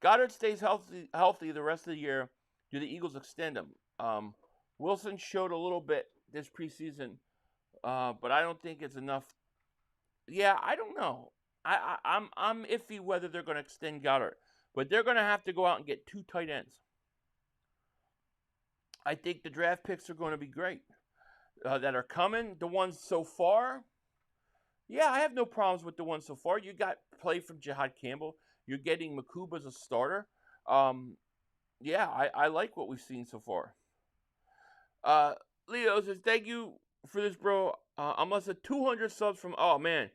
[SPEAKER 6] Goddard stays healthy the rest of the year. Do the Eagles extend him? Wilson showed a little bit this preseason, but I don't think it's enough. Yeah, I don't know. I'm iffy whether they're going to extend Goddard, but they're going to have to go out and get 2 tight ends. I think the draft picks are going to be great that are coming. The ones so far, yeah, I have no problems with the ones so far. You got play from Jihad Campbell. You're getting Makuba as a starter. Yeah, I like what we've seen so far. Leo says, thank you for this, bro. I'm less than 200 subs from, oh, man.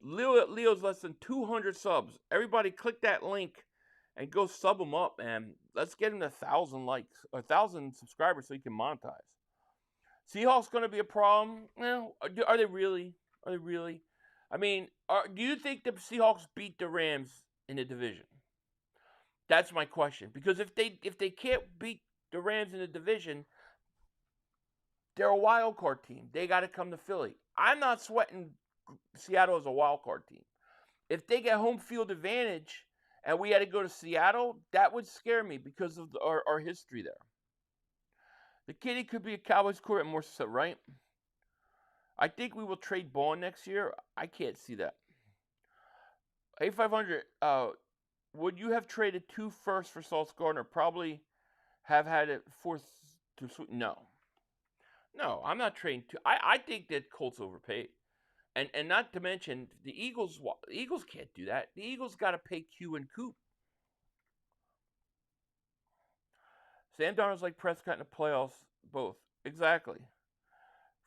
[SPEAKER 6] Leo's less than 200 subs. Everybody click that link and go sub him up, man. Let's get him to 1,000 likes, 1,000 subscribers so he can monetize. Seahawks going to be a problem? Well, are they really? Are they really? I mean, do you think the Seahawks beat the Rams in the division? That's my question. Because if they can't beat the Rams in the division, they're a wild card team. They got to come to Philly. I'm not sweating Seattle as a wild card team. If they get home field advantage and we had to go to Seattle, that would scare me because of our history there. The kitty could be a Cowboys quarterback more so, right? I think we will trade Bond next year. I can't see that. A500, would you have traded 2 firsts for Sauce Gardner? Probably have had it forced to sweep. No, I'm not trading 2. I think that Colts overpaid. And not to mention, the Eagles can't do that. The Eagles got to pay Q and Coop. Sam Darnold's like Prescott in the playoffs, both. Exactly.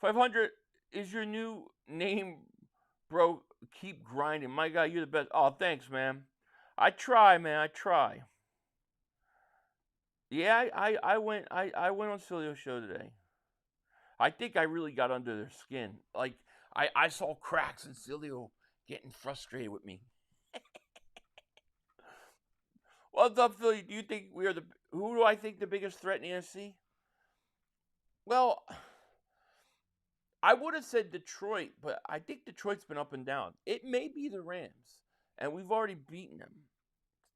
[SPEAKER 6] 500 is your new name, bro. Keep grinding. My guy, you're the best. Oh, thanks, man. I try, man. I try. Yeah, I went on Cilio's show today. I think I really got under their skin. Like, I saw cracks in Cilio getting frustrated with me. What's up, Philly? Do you think who do I think the biggest threat in the NFC? Well, I would have said Detroit, but I think Detroit's been up and down. It may be the Rams, and we've already beaten them.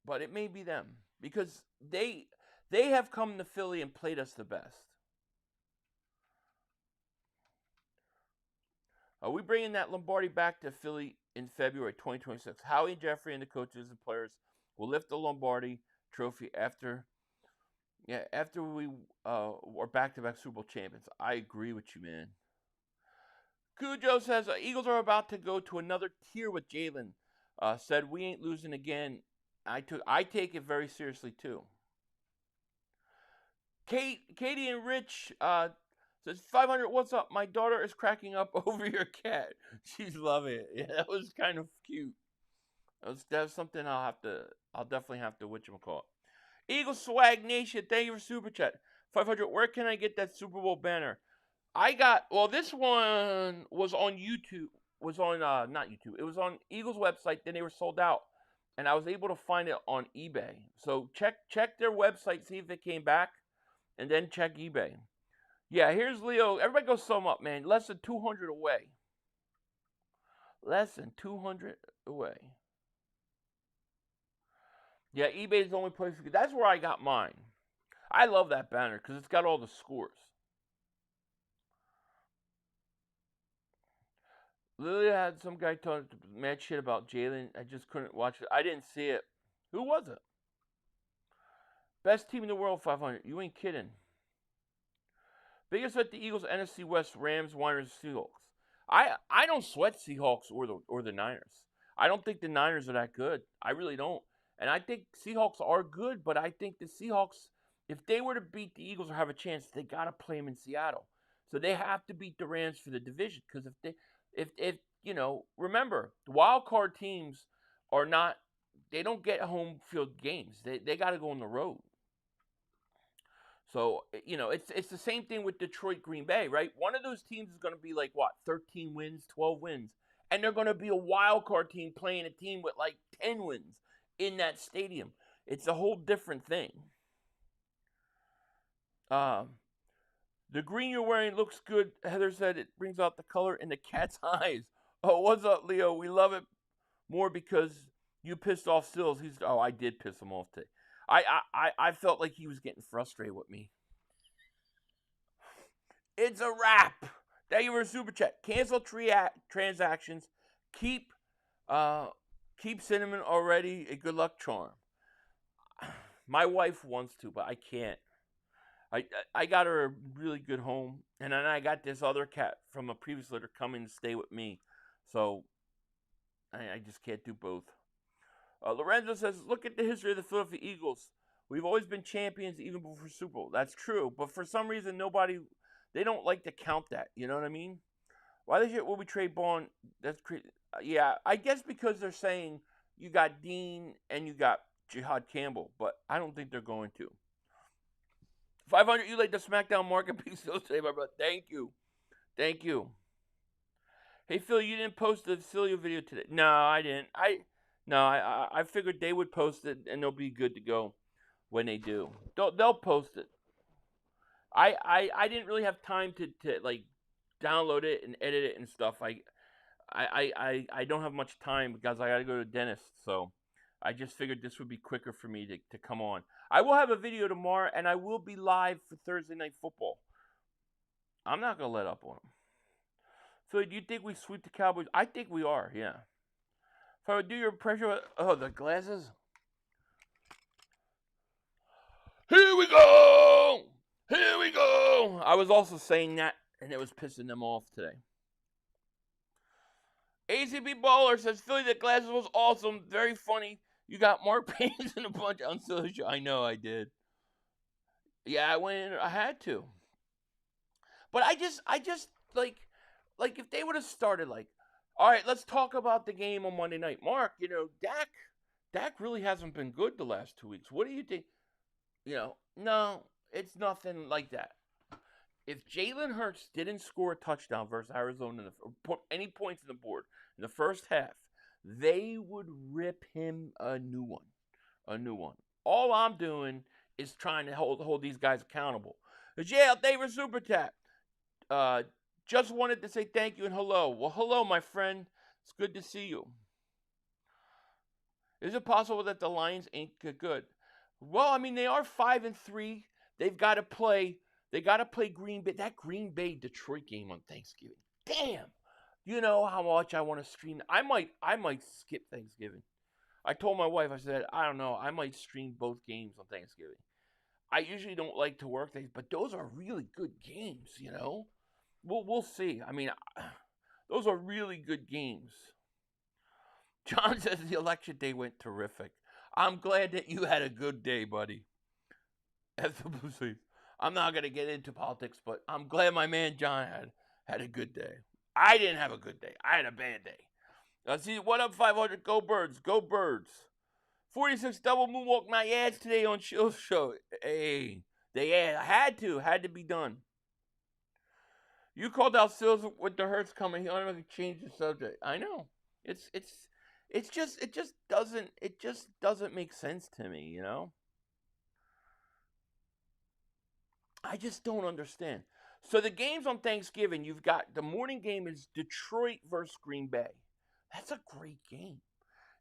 [SPEAKER 6] But it may be them because they have come to Philly and played us the best. Are we bringing that Lombardi back to Philly in February 2026? Howie, Jeffrey, and the coaches and players will lift the Lombardi trophy after we are back-to-back Super Bowl champions. I agree with you, man. Cujo says, Eagles are about to go to another tier with Jalen. Said, we ain't losing again. I take it very seriously, too. Katie and Rich says, 500, what's up? My daughter is cracking up over your cat. She's loving it. Yeah, that was kind of cute. That's something I'll definitely have to whatchamacallit. Eagle Swag Nation, thank you for Super Chat. 500, where can I get that Super Bowl banner? This one was on YouTube. Not YouTube. It was on Eagles website. Then they were sold out. And I was able to find it on eBay. So check their website, see if it came back. And then check eBay. Yeah, here's Leo. Everybody go sum up, man. Less than 200 away. Less than 200 away. Yeah, eBay is the only place. That's where I got mine. I love that banner because it's got all the scores. Lily had some guy talking mad shit about Jalen. I just couldn't watch it. I didn't see it. Who was it? Best team in the world, 500. You ain't kidding. Biggest at the Eagles, NFC West, Rams, Niners, Seahawks. I don't sweat Seahawks or the Niners. I don't think the Niners are that good. I really don't. And I think Seahawks are good, but I think the Seahawks, if they were to beat the Eagles or have a chance, they got to play them in Seattle. So they have to beat the Rams for the division because if you know, remember, the wild card teams are not, they don't get home field games. They got to go on the road. So, you know, it's the same thing with Detroit, Green Bay, right? One of those teams is going to be like, what, 13 wins, 12 wins. And they're going to be a wild card team playing a team with like 10 wins in that stadium. It's a whole different thing. The green you're wearing looks good. Heather said it brings out the color in the cat's eyes. Oh, what's up, Leo? We love it more because you pissed off Sills. I did piss him off today. I felt like he was getting frustrated with me. It's a wrap. Thank you for a super chat. Cancel transactions. Keep cinnamon already a good luck charm. My wife wants to, but I can't. I got her a really good home, and then I got this other cat from a previous litter coming to stay with me. So I just can't do both. Lorenzo says, look at the history of the Philadelphia Eagles. We've always been champions even before Super Bowl. That's true, but for some reason they don't like to count that. You know what I mean? Why the shit will we trade Bond? That's crazy. Yeah, I guess because they're saying you got Dean and you got Jihad Campbell, but I don't think they're going to. 500, you laid the SmackDown market piece today, my brother. Thank you. Thank you. Hey, Phil, you didn't post the Celia video today. No, I didn't. I figured they would post it and they'll be good to go when they do. They'll post it. I didn't really have time to like download it and edit it and stuff. I don't have much time because I got to go to the dentist. So I just figured this would be quicker for me to come on. I will have a video tomorrow and I will be live for Thursday Night Football. I'm not going to let up on them. Philly, do you think we sweep the Cowboys? I think we are, yeah. If I would do your impression, the glasses. Here we go! Here we go! I was also saying that, and it was pissing them off today. ACB Baller says, Philly, the glasses was awesome. Very funny. You got Mark Paynes and a bunch on social. I know I did. Yeah, I went in. I had to. But I just like if they would have started like, all right, let's talk about the game on Monday night. Mark, you know, Dak really hasn't been good the last 2 weeks. What do you think? You know, no, it's nothing like that. If Jalen Hurts didn't score a touchdown versus Arizona or put any points in the board in the first half, they would rip him a new one. A new one. All I'm doing is trying to hold these guys accountable. Yeah, they were super tap. Just wanted to say thank you and hello. Well, hello, my friend. It's good to see you. Is it possible that the Lions ain't good? Well, I mean, they are 5-3. They've got to play. They got to play Green Bay. That Green Bay Detroit game on Thanksgiving. Damn. You know how much I want to stream. I might skip Thanksgiving. I told my wife, I said, I don't know. I might stream both games on Thanksgiving. I usually don't like to work things, but those are really good games, you know? We'll see. I mean, those are really good games. John says the election day went terrific. I'm glad that you had a good day, buddy. I'm not going to get into politics, but I'm glad my man John had a good day. I didn't have a good day. I had a bad day. See, what up, 500? Go Birds. Go Birds. 46 double moonwalk my ads today on Shill's show. Hey, had to be done. You called out Sills with the Hurts coming. He automatically changed the subject. I know. It just doesn't make sense to me, you know? I just don't understand. So the games on Thanksgiving, you've got the morning game is Detroit versus Green Bay. That's a great game.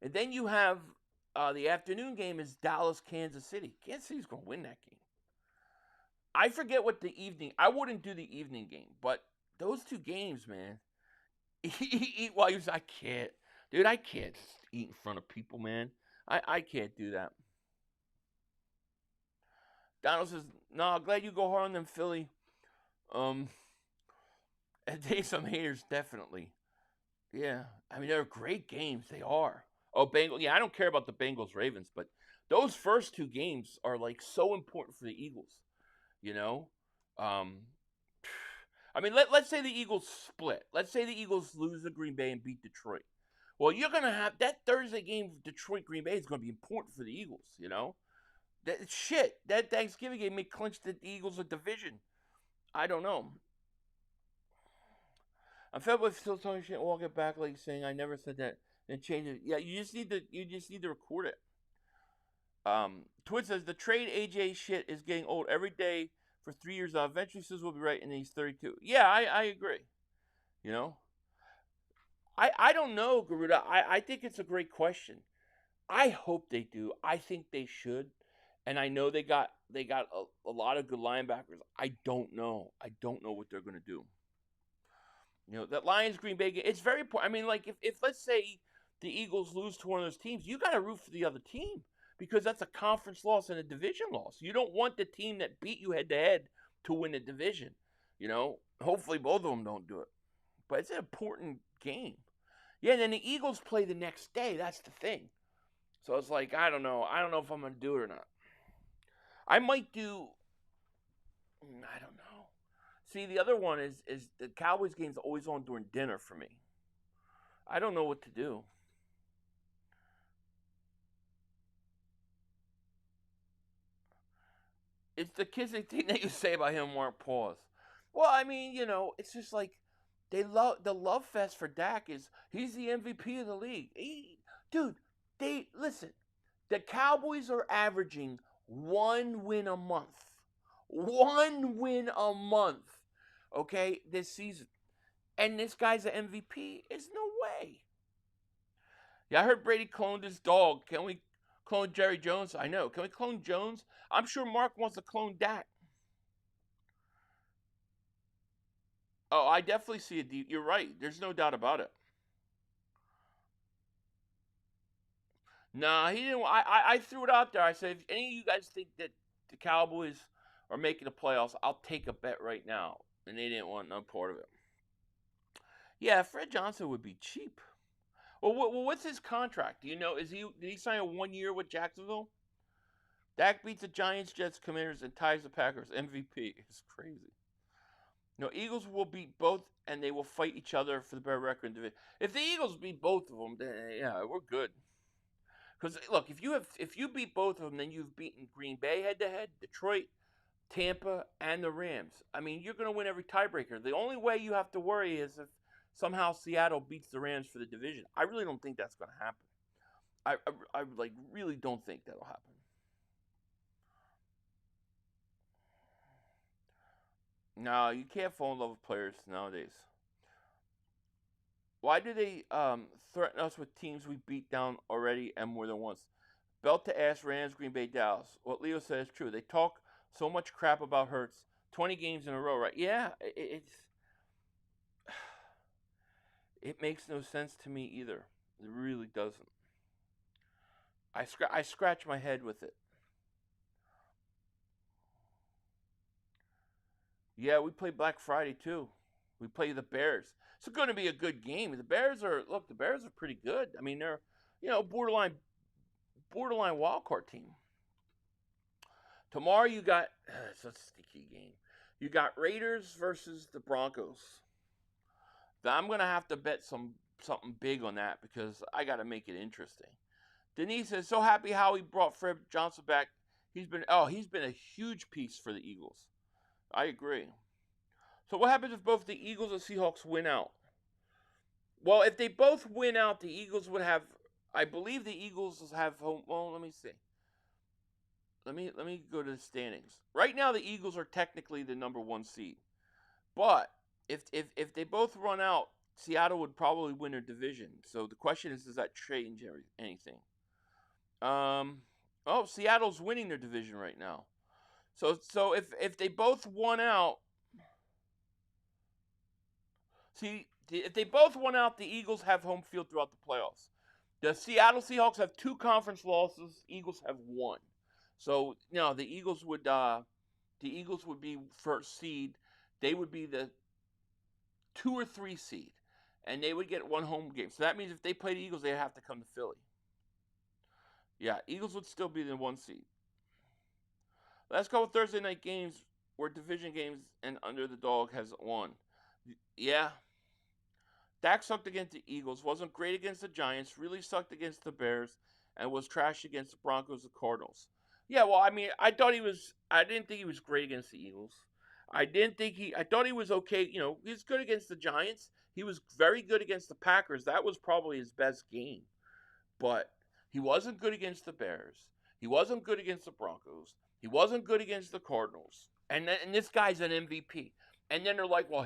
[SPEAKER 6] And then you have the afternoon game is Dallas, Kansas City. Kansas City's going to win that game. I forget what the evening. I wouldn't do the evening game, but those two games, man. Eat while you. I can't, dude. I can't eat in front of people, man. I can't do that. Donald says, "No, glad you go hard on them, Philly. And they some haters, definitely. Yeah, I mean they're great games. They are. Oh, Bengals. Yeah, I don't care about the Bengals Ravens, but those first two games are like so important for the Eagles. You know, um, I mean, let's say the Eagles split. Let's say the Eagles lose to Green Bay and beat Detroit. Well, you're gonna have that Thursday game, Detroit Green Bay, is gonna be important for the Eagles. You know, that Thanksgiving game may clinch the Eagles a division. I don't know. I'm fed with still talking shit, walk it back like saying I never said that and change it. Yeah, you just need to record it. Twin says the trade AJ shit is getting old every day for 3 years now. Eventually says we'll be right and he's 32. Yeah, I agree. You know? I don't know, Garuda. I think it's a great question. I hope they do. I think they should. And I know they got a lot of good linebackers. I don't know. I don't know what they're gonna do. You know, that Lions Green Bay game, it's very important. I mean, like if let's say the Eagles lose to one of those teams, you gotta root for the other team. Because that's a conference loss and a division loss. You don't want the team that beat you head to head to win the division. You know, hopefully both of them don't do it. But it's an important game. Yeah, and then the Eagles play the next day. That's the thing. So it's like, I don't know. I don't know if I'm going to do it or not. I might do, I don't know. See, the other one is the Cowboys game's always on during dinner for me. I don't know what to do. It's the kissing thing that you say about him weren't pause. Well, I mean, you know, it's just like they love the love fest for Dak is he's the MVP of the league. Dude, they listen. The Cowboys are averaging 1 win a month. 1 win a month. Okay, this season. And this guy's an MVP? There's no way. Yeah, I heard Brady cloned his dog. Can we clone Jerry Jones? I know. Can we clone Jones? I'm sure Mark wants to clone Dak. Oh, I definitely see it. You're right. There's no doubt about it. Nah, he didn't. I threw it out there. I said, if any of you guys think that the Cowboys are making the playoffs, I'll take a bet right now. And they didn't want no part of it. Yeah, Fred Johnson would be cheap. Well, what's his contract? Do you know? Did he sign a 1 year with Jacksonville? Dak beats the Giants, Jets, Commanders, and ties the Packers. MVP. It's crazy. No, Eagles will beat both, and they will fight each other for the better record in division. If the Eagles beat both of them, then yeah, we're good. Because look, if you beat both of them, then you've beaten Green Bay head to head, Detroit, Tampa, and the Rams. I mean, you're going to win every tiebreaker. The only way you have to worry is if somehow Seattle beats the Rams for the division. I really don't think that's going to happen. I like really don't think that'll happen. No, you can't fall in love with players nowadays. Why do they threaten us with teams we beat down already and more than once? Belt to ass Rams, Green Bay, Dallas. What Leo says is true. They talk so much crap about Hurts. 20 games in a row, right? Yeah, it makes no sense to me either. It really doesn't. I scratch my head with it. Yeah, we play Black Friday too. We play the Bears. It's going to be a good game. The Bears are pretty good. I mean, they're borderline wild card team. Tomorrow you got it's a sticky game. You got Raiders versus the Broncos. I'm gonna have to bet something big on that because I got to make it interesting. Denise is so happy how he brought Fred Johnson back. He's been a huge piece for the Eagles. I agree. So what happens if both the Eagles and Seahawks win out? Well, if they both win out, the Eagles would have. I believe the Eagles have home. Well, let me see. Let me go to the standings. Right now, the Eagles are technically the number 1 seed, but if they both run out, Seattle would probably win their division. So the question is, does that change anything? Oh, Seattle's winning their division right now. So if they both won out, if they both won out, the Eagles have home field throughout the playoffs. The Seattle Seahawks have 2 conference losses. Eagles have 1. So the Eagles would be first seed. They would be the 2 or 3 seed, and they would get 1 home game. So that means if they play the Eagles, they have to come to Philly. Yeah, Eagles would still be the 1 seed. Last couple Thursday night games were division games, and under the dog has won. Yeah. Dak sucked against the Eagles, wasn't great against the Giants, really sucked against the Bears, and was trash against the Broncos and Cardinals. Yeah, well, I mean, I didn't think he was great against the Eagles. I thought he was okay. He's good against the Giants. He was very good against the Packers. That was probably his best game. But he wasn't good against the Bears. He wasn't good against the Broncos. He wasn't good against the Cardinals. And this guy's an MVP. And then they're like, well,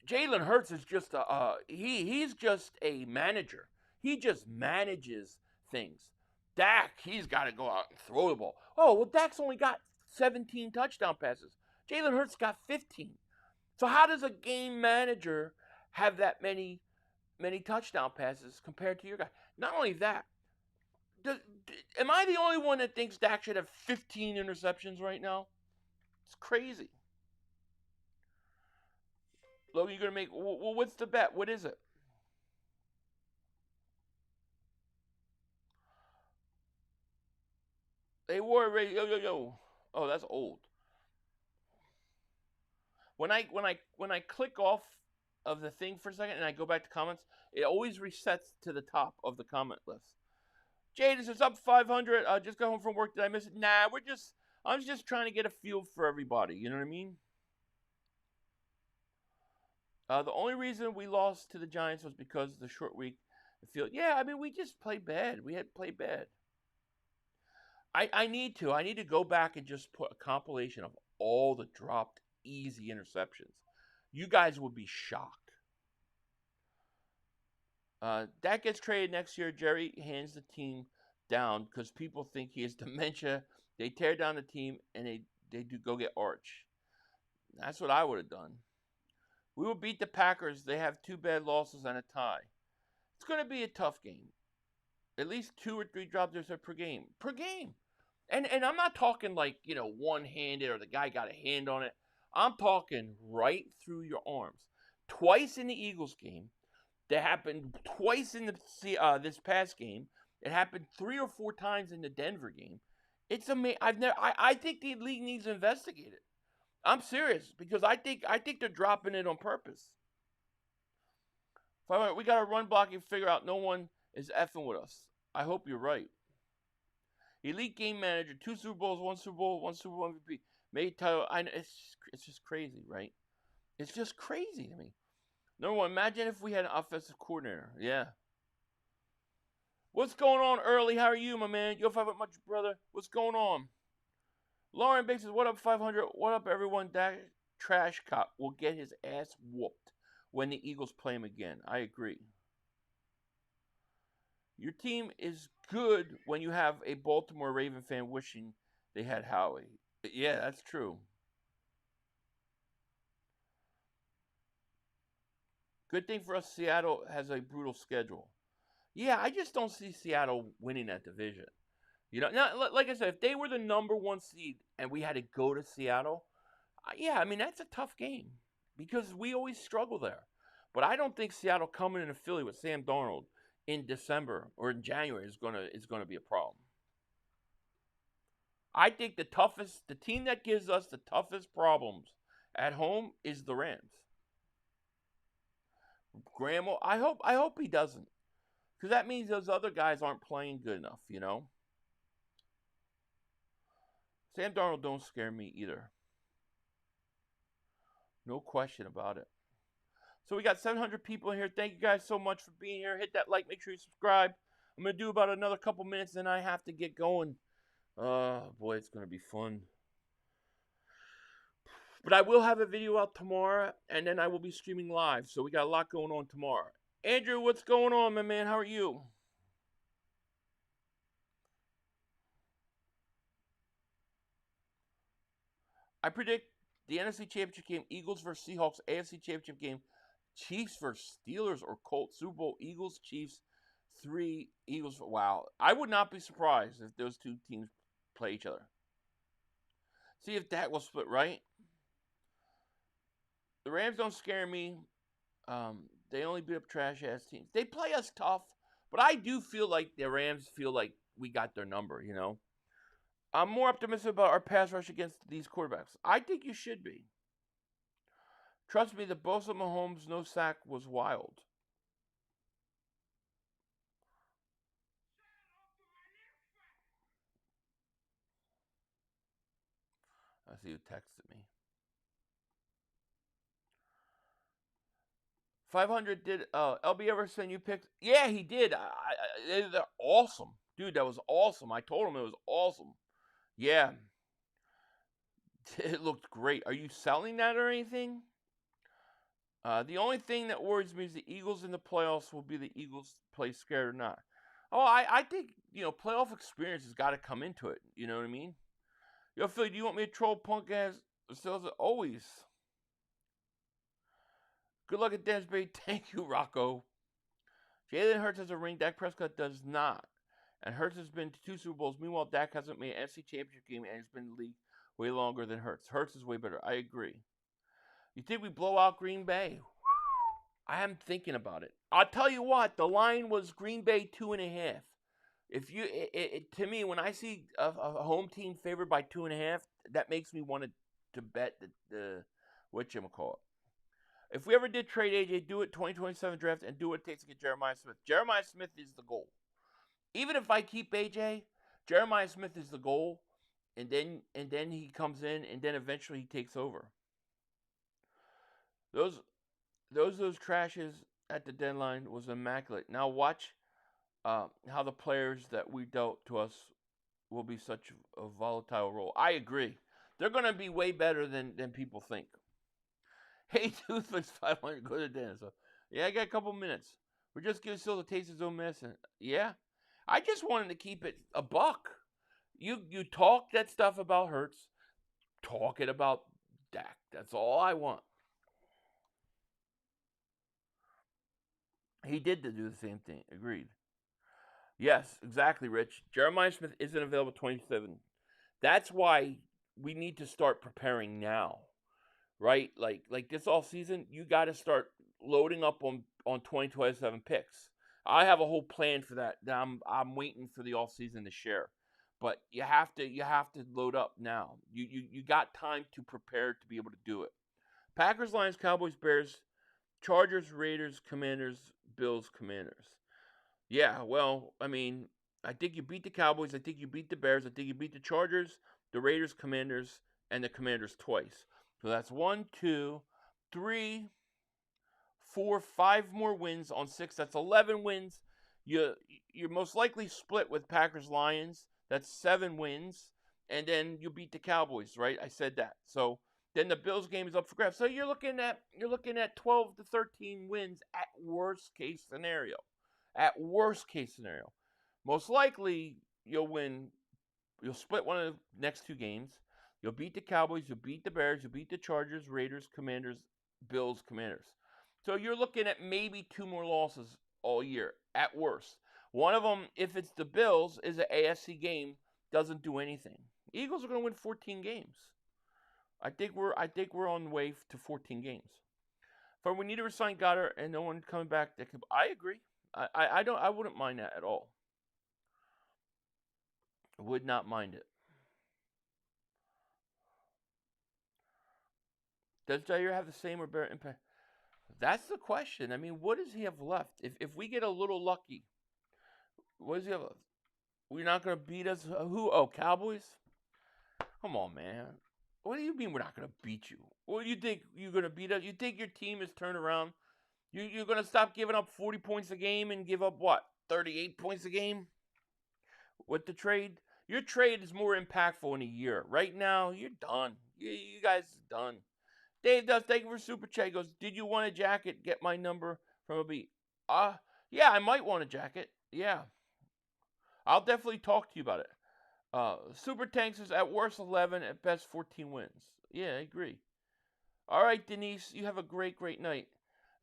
[SPEAKER 6] Jalen Hurts is just he's just a manager. He just manages things. Dak, he's got to go out and throw the ball. Oh, well, Dak's only got 17 touchdown passes. Jalen Hurts got 15. So how does a game manager have that many touchdown passes compared to your guy? Not only that, am I the only one that thinks Dak should have 15 interceptions right now? It's crazy. Logan, you're going to make... Well, what's the bet? What is it? They were ready. Yo. Oh, that's old. When I click off of the thing for a second and I go back to comments, it always resets to the top of the comment list. Jadis is up 500. Just got home from work. Did I miss it? Nah, I'm just trying to get a feel for everybody. You know what I mean? The only reason we lost to the Giants was because of the short week. Yeah, I mean, we just played bad. We had played bad. I need to go back and just put a compilation of all the dropped easy interceptions. You guys would be shocked. That gets traded next year. Jerry hands the team down because people think he has dementia. They tear down the team and they do go get Arch. That's what I would have done. We will beat the Packers. They have 2 bad losses and a tie. It's going to be a tough game. At least 2 or 3 drops per game. Per game. And I'm not talking like, one-handed or the guy got a hand on it. I'm talking right through your arms. Twice in the Eagles game. That happened twice in this past game. It happened 3 or 4 times in the Denver game. It's amazing. I think the league needs to investigate it. I'm serious because I think they're dropping it on purpose. We got to run block and figure out no one is effing with us. I hope you're right. Elite game manager, 2 Super Bowls, 1 Super Bowl, 1 Super Bowl MVP. Made title. It's just crazy, right? It's just crazy to me. Number 1, imagine if we had an offensive coordinator. Yeah. What's going on, Early? How are you, my man? Yo, 5 much, brother. What's going on? Lauren Biggs says, what up, 500? What up, everyone? That trash cop will get his ass whooped when the Eagles play him again. I agree. Your team is good when you have a Baltimore Raven fan wishing they had Howie. Yeah, that's true. Good thing for us, Seattle has a brutal schedule. Yeah, I just don't see Seattle winning that division. Now, like I said, if they were the number 1 seed and we had to go to Seattle, yeah, I mean, that's a tough game because we always struggle there. But I don't think Seattle coming into Philly with Sam Darnold in December or in January is gonna be a problem. I think the team that gives us the toughest problems at home is the Rams. Graham, I hope he doesn't, because that means those other guys aren't playing good enough. Sam Darnold don't scare me either. No question about it. So we got 700 people in here. Thank you guys so much for being here. Hit that like. Make sure you subscribe. I'm going to do about another couple minutes, then I have to get going. Oh, boy, it's going to be fun. But I will have a video out tomorrow, and then I will be streaming live. So we got a lot going on tomorrow. Andrew, what's going on, my man? How are you? I predict the NFC Championship game, Eagles versus Seahawks, AFC Championship game, Chiefs versus Steelers or Colts, Super Bowl, Eagles, Chiefs, 3, Eagles. Wow. I would not be surprised if those two teams play each other. See if that will split, right? The Rams don't scare me. They only beat up trash-ass teams. They play us tough, but I do feel like the Rams feel like we got their number, you know? I'm more optimistic about our pass rush against these quarterbacks. I think you should be. Trust me, the Bosa Mahomes no sack was wild. I see who texted me. 500 did LB ever send you pics? Yeah, he did. They're awesome. Dude, that was awesome. I told him it was awesome. Yeah. It looked great. Are you selling that or anything? The only thing that worries me is the Eagles in the playoffs. Will be the Eagles play scared or not? Oh, I think, playoff experience has got to come into it. You know what I mean? Yo, Philly, do you want me to troll punk ass sales? Always. Good luck at Dennis Bay. Thank you, Rocco. Jalen Hurts has a ring. Dak Prescott does not. And Hurts has been to 2 Super Bowls. Meanwhile, Dak hasn't made an NFC Championship game and he's been in the league way longer than Hurts. Hurts is way better. I agree. You think we blow out Green Bay? I am thinking about it. I'll tell you what. The line was Green Bay 2.5. If you, to me, when I see a home team favored by 2.5, that makes me want to bet the whatchamacallit. If we ever did trade AJ, do it 2027 draft and do what it takes to get Jeremiah Smith. Jeremiah Smith is the goal. Even if I keep AJ, Jeremiah Smith is the goal, and then he comes in, and then eventually he takes over. Those trashes at the deadline was immaculate. Now watch how the players that we dealt to us will be such a volatile role. I agree. They're going to be way better than people think. Hey, Toothless 500, go to dinner. So, yeah, I got a couple minutes. We're just giving Still the taste of his own medicine. Yeah. I just wanted to keep it a buck. You talk that stuff about Hurts. Talk it about Dak. That's all I want. He did do the same thing. Agreed. Yes, exactly, Rich. Jeremiah Smith isn't available 27. That's why we need to start preparing now. Right? Like this off season, you got to start loading up on 2027 picks. I have a whole plan for that. I'm waiting for the off season to share. But you have to load up now. You got time to prepare to be able to do it. Packers, Lions, Cowboys, Bears, Chargers, Raiders, Commanders, Bills, Commanders. Yeah, well, I mean, I think you beat the Cowboys. I think you beat the Bears. I think you beat the Chargers, the Raiders, Commanders, and the Commanders twice. So that's 1, 2, 3, 4, 5 more wins on 6. That's 11 wins. You're most likely split with Packers, Lions. That's 7 wins. And then you beat the Cowboys, right? I said that. So then the Bills game is up for grabs. So you're looking at 12 to 13 wins at worst case scenario. At worst case scenario. Most likely you'll win. You'll split one of the next 2 games. You'll beat the Cowboys, you'll beat the Bears, you'll beat the Chargers, Raiders, Commanders, Bills, Commanders. So you're looking at maybe 2 more losses all year, at worst. One of them, if it's the Bills, is an AFC game, doesn't do anything. Eagles are going to win 14 games. I think we're on the way to 14 games. For we need to resign Goddard and no one coming back. I agree. I wouldn't mind that at all. I would not mind it. Does Jair have the same or better impact? That's the question. I mean, what does he have left? If we get a little lucky, what does he have left? We're not going to beat us? Who? Oh, Cowboys? Come on, man. What do you mean we're not going to beat you? What do you think you're going to beat us? You think your team is turned around? You're going to stop giving up 40 points a game and give up, what, 38 points a game with the trade? Your trade is more impactful in a year. Right now, you're done. You guys are done. Dave does. Thank you for super chat. He goes, did you want a jacket? Get my number from a beat. Yeah, I might want a jacket. Yeah. I'll definitely talk to you about it. Super Tanks is at worst 11, at best 14 wins. Yeah, I agree. All right, Denise, you have a great, great night.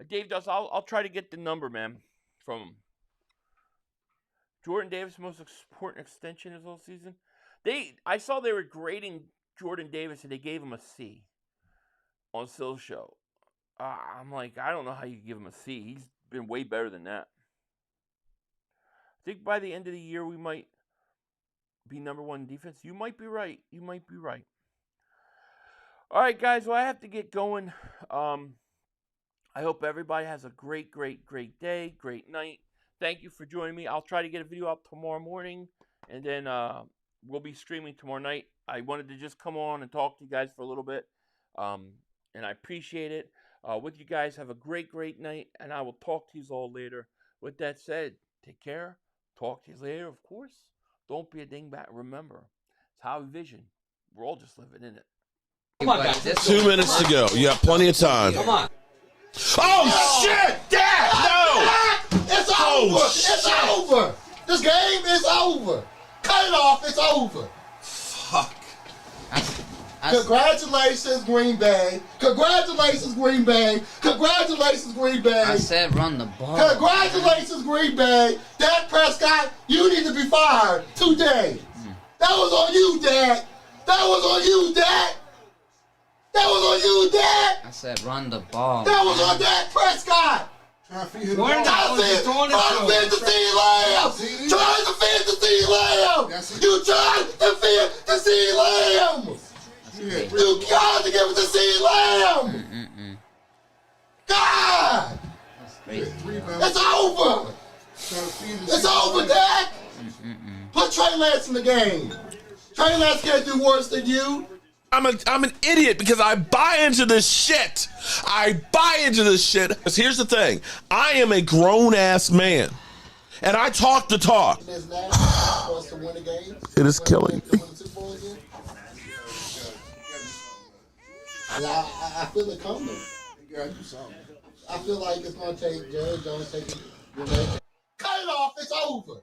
[SPEAKER 6] Dave does. I'll try to get the number, man, from him. Jordan Davis' most important extension this whole season. I saw they were grading Jordan Davis and they gave him a C on Sill's show. I'm like, I don't know how you give him a C. He's been way better than that. I think by the end of the year we might be number one in defense. You might be right. You might be right. All right, guys. Well, I have to get going. I hope everybody has a great, great, great day, great night. Thank you for joining me. I'll try to get a video up tomorrow morning, and then we'll be streaming tomorrow night. I wanted to just come on and talk to you guys for a little bit, and I appreciate it. With you guys, have a great, great night, and I will talk to you all later. With that said, take care. Talk to you later, of course. Don't be a dingbat. Remember, it's how we vision. We're all just living in it.
[SPEAKER 1] Come on, guys.
[SPEAKER 2] 2 minutes to go. You have plenty of time.
[SPEAKER 1] Come on.
[SPEAKER 2] Oh, shit! Dad! No!
[SPEAKER 3] It's over! It's over! This game is over! Cut it off, it's over!
[SPEAKER 2] Fuck.
[SPEAKER 3] Congratulations, Green Bay! Congratulations, Green Bay! Congratulations, Green Bay!
[SPEAKER 1] I said run the ball.
[SPEAKER 3] Congratulations, Green Bay! Dak Prescott, you need to be fired today! That was on you, Dak! That was on you, Dak! That was on you, Dak!
[SPEAKER 1] I said run the ball.
[SPEAKER 3] That was on Dak Prescott! Trying to feed the Lamb! Trying to feed the CeeDee Lamb! You tried to feed the CeeDee Lamb! You got to give it to CeeDee Lamb! God! It's over! It's over, Dak! Put Trey Lance in the game. Trey Lance can't do worse than you.
[SPEAKER 2] I'm an idiot because I buy into this shit. I buy into this shit. Because here's the thing. I am a grown-ass man. And I talk the talk. It is killing me.
[SPEAKER 3] I feel it coming. I feel like it's going to take Jerry Jones taking. Cut it off. It's over.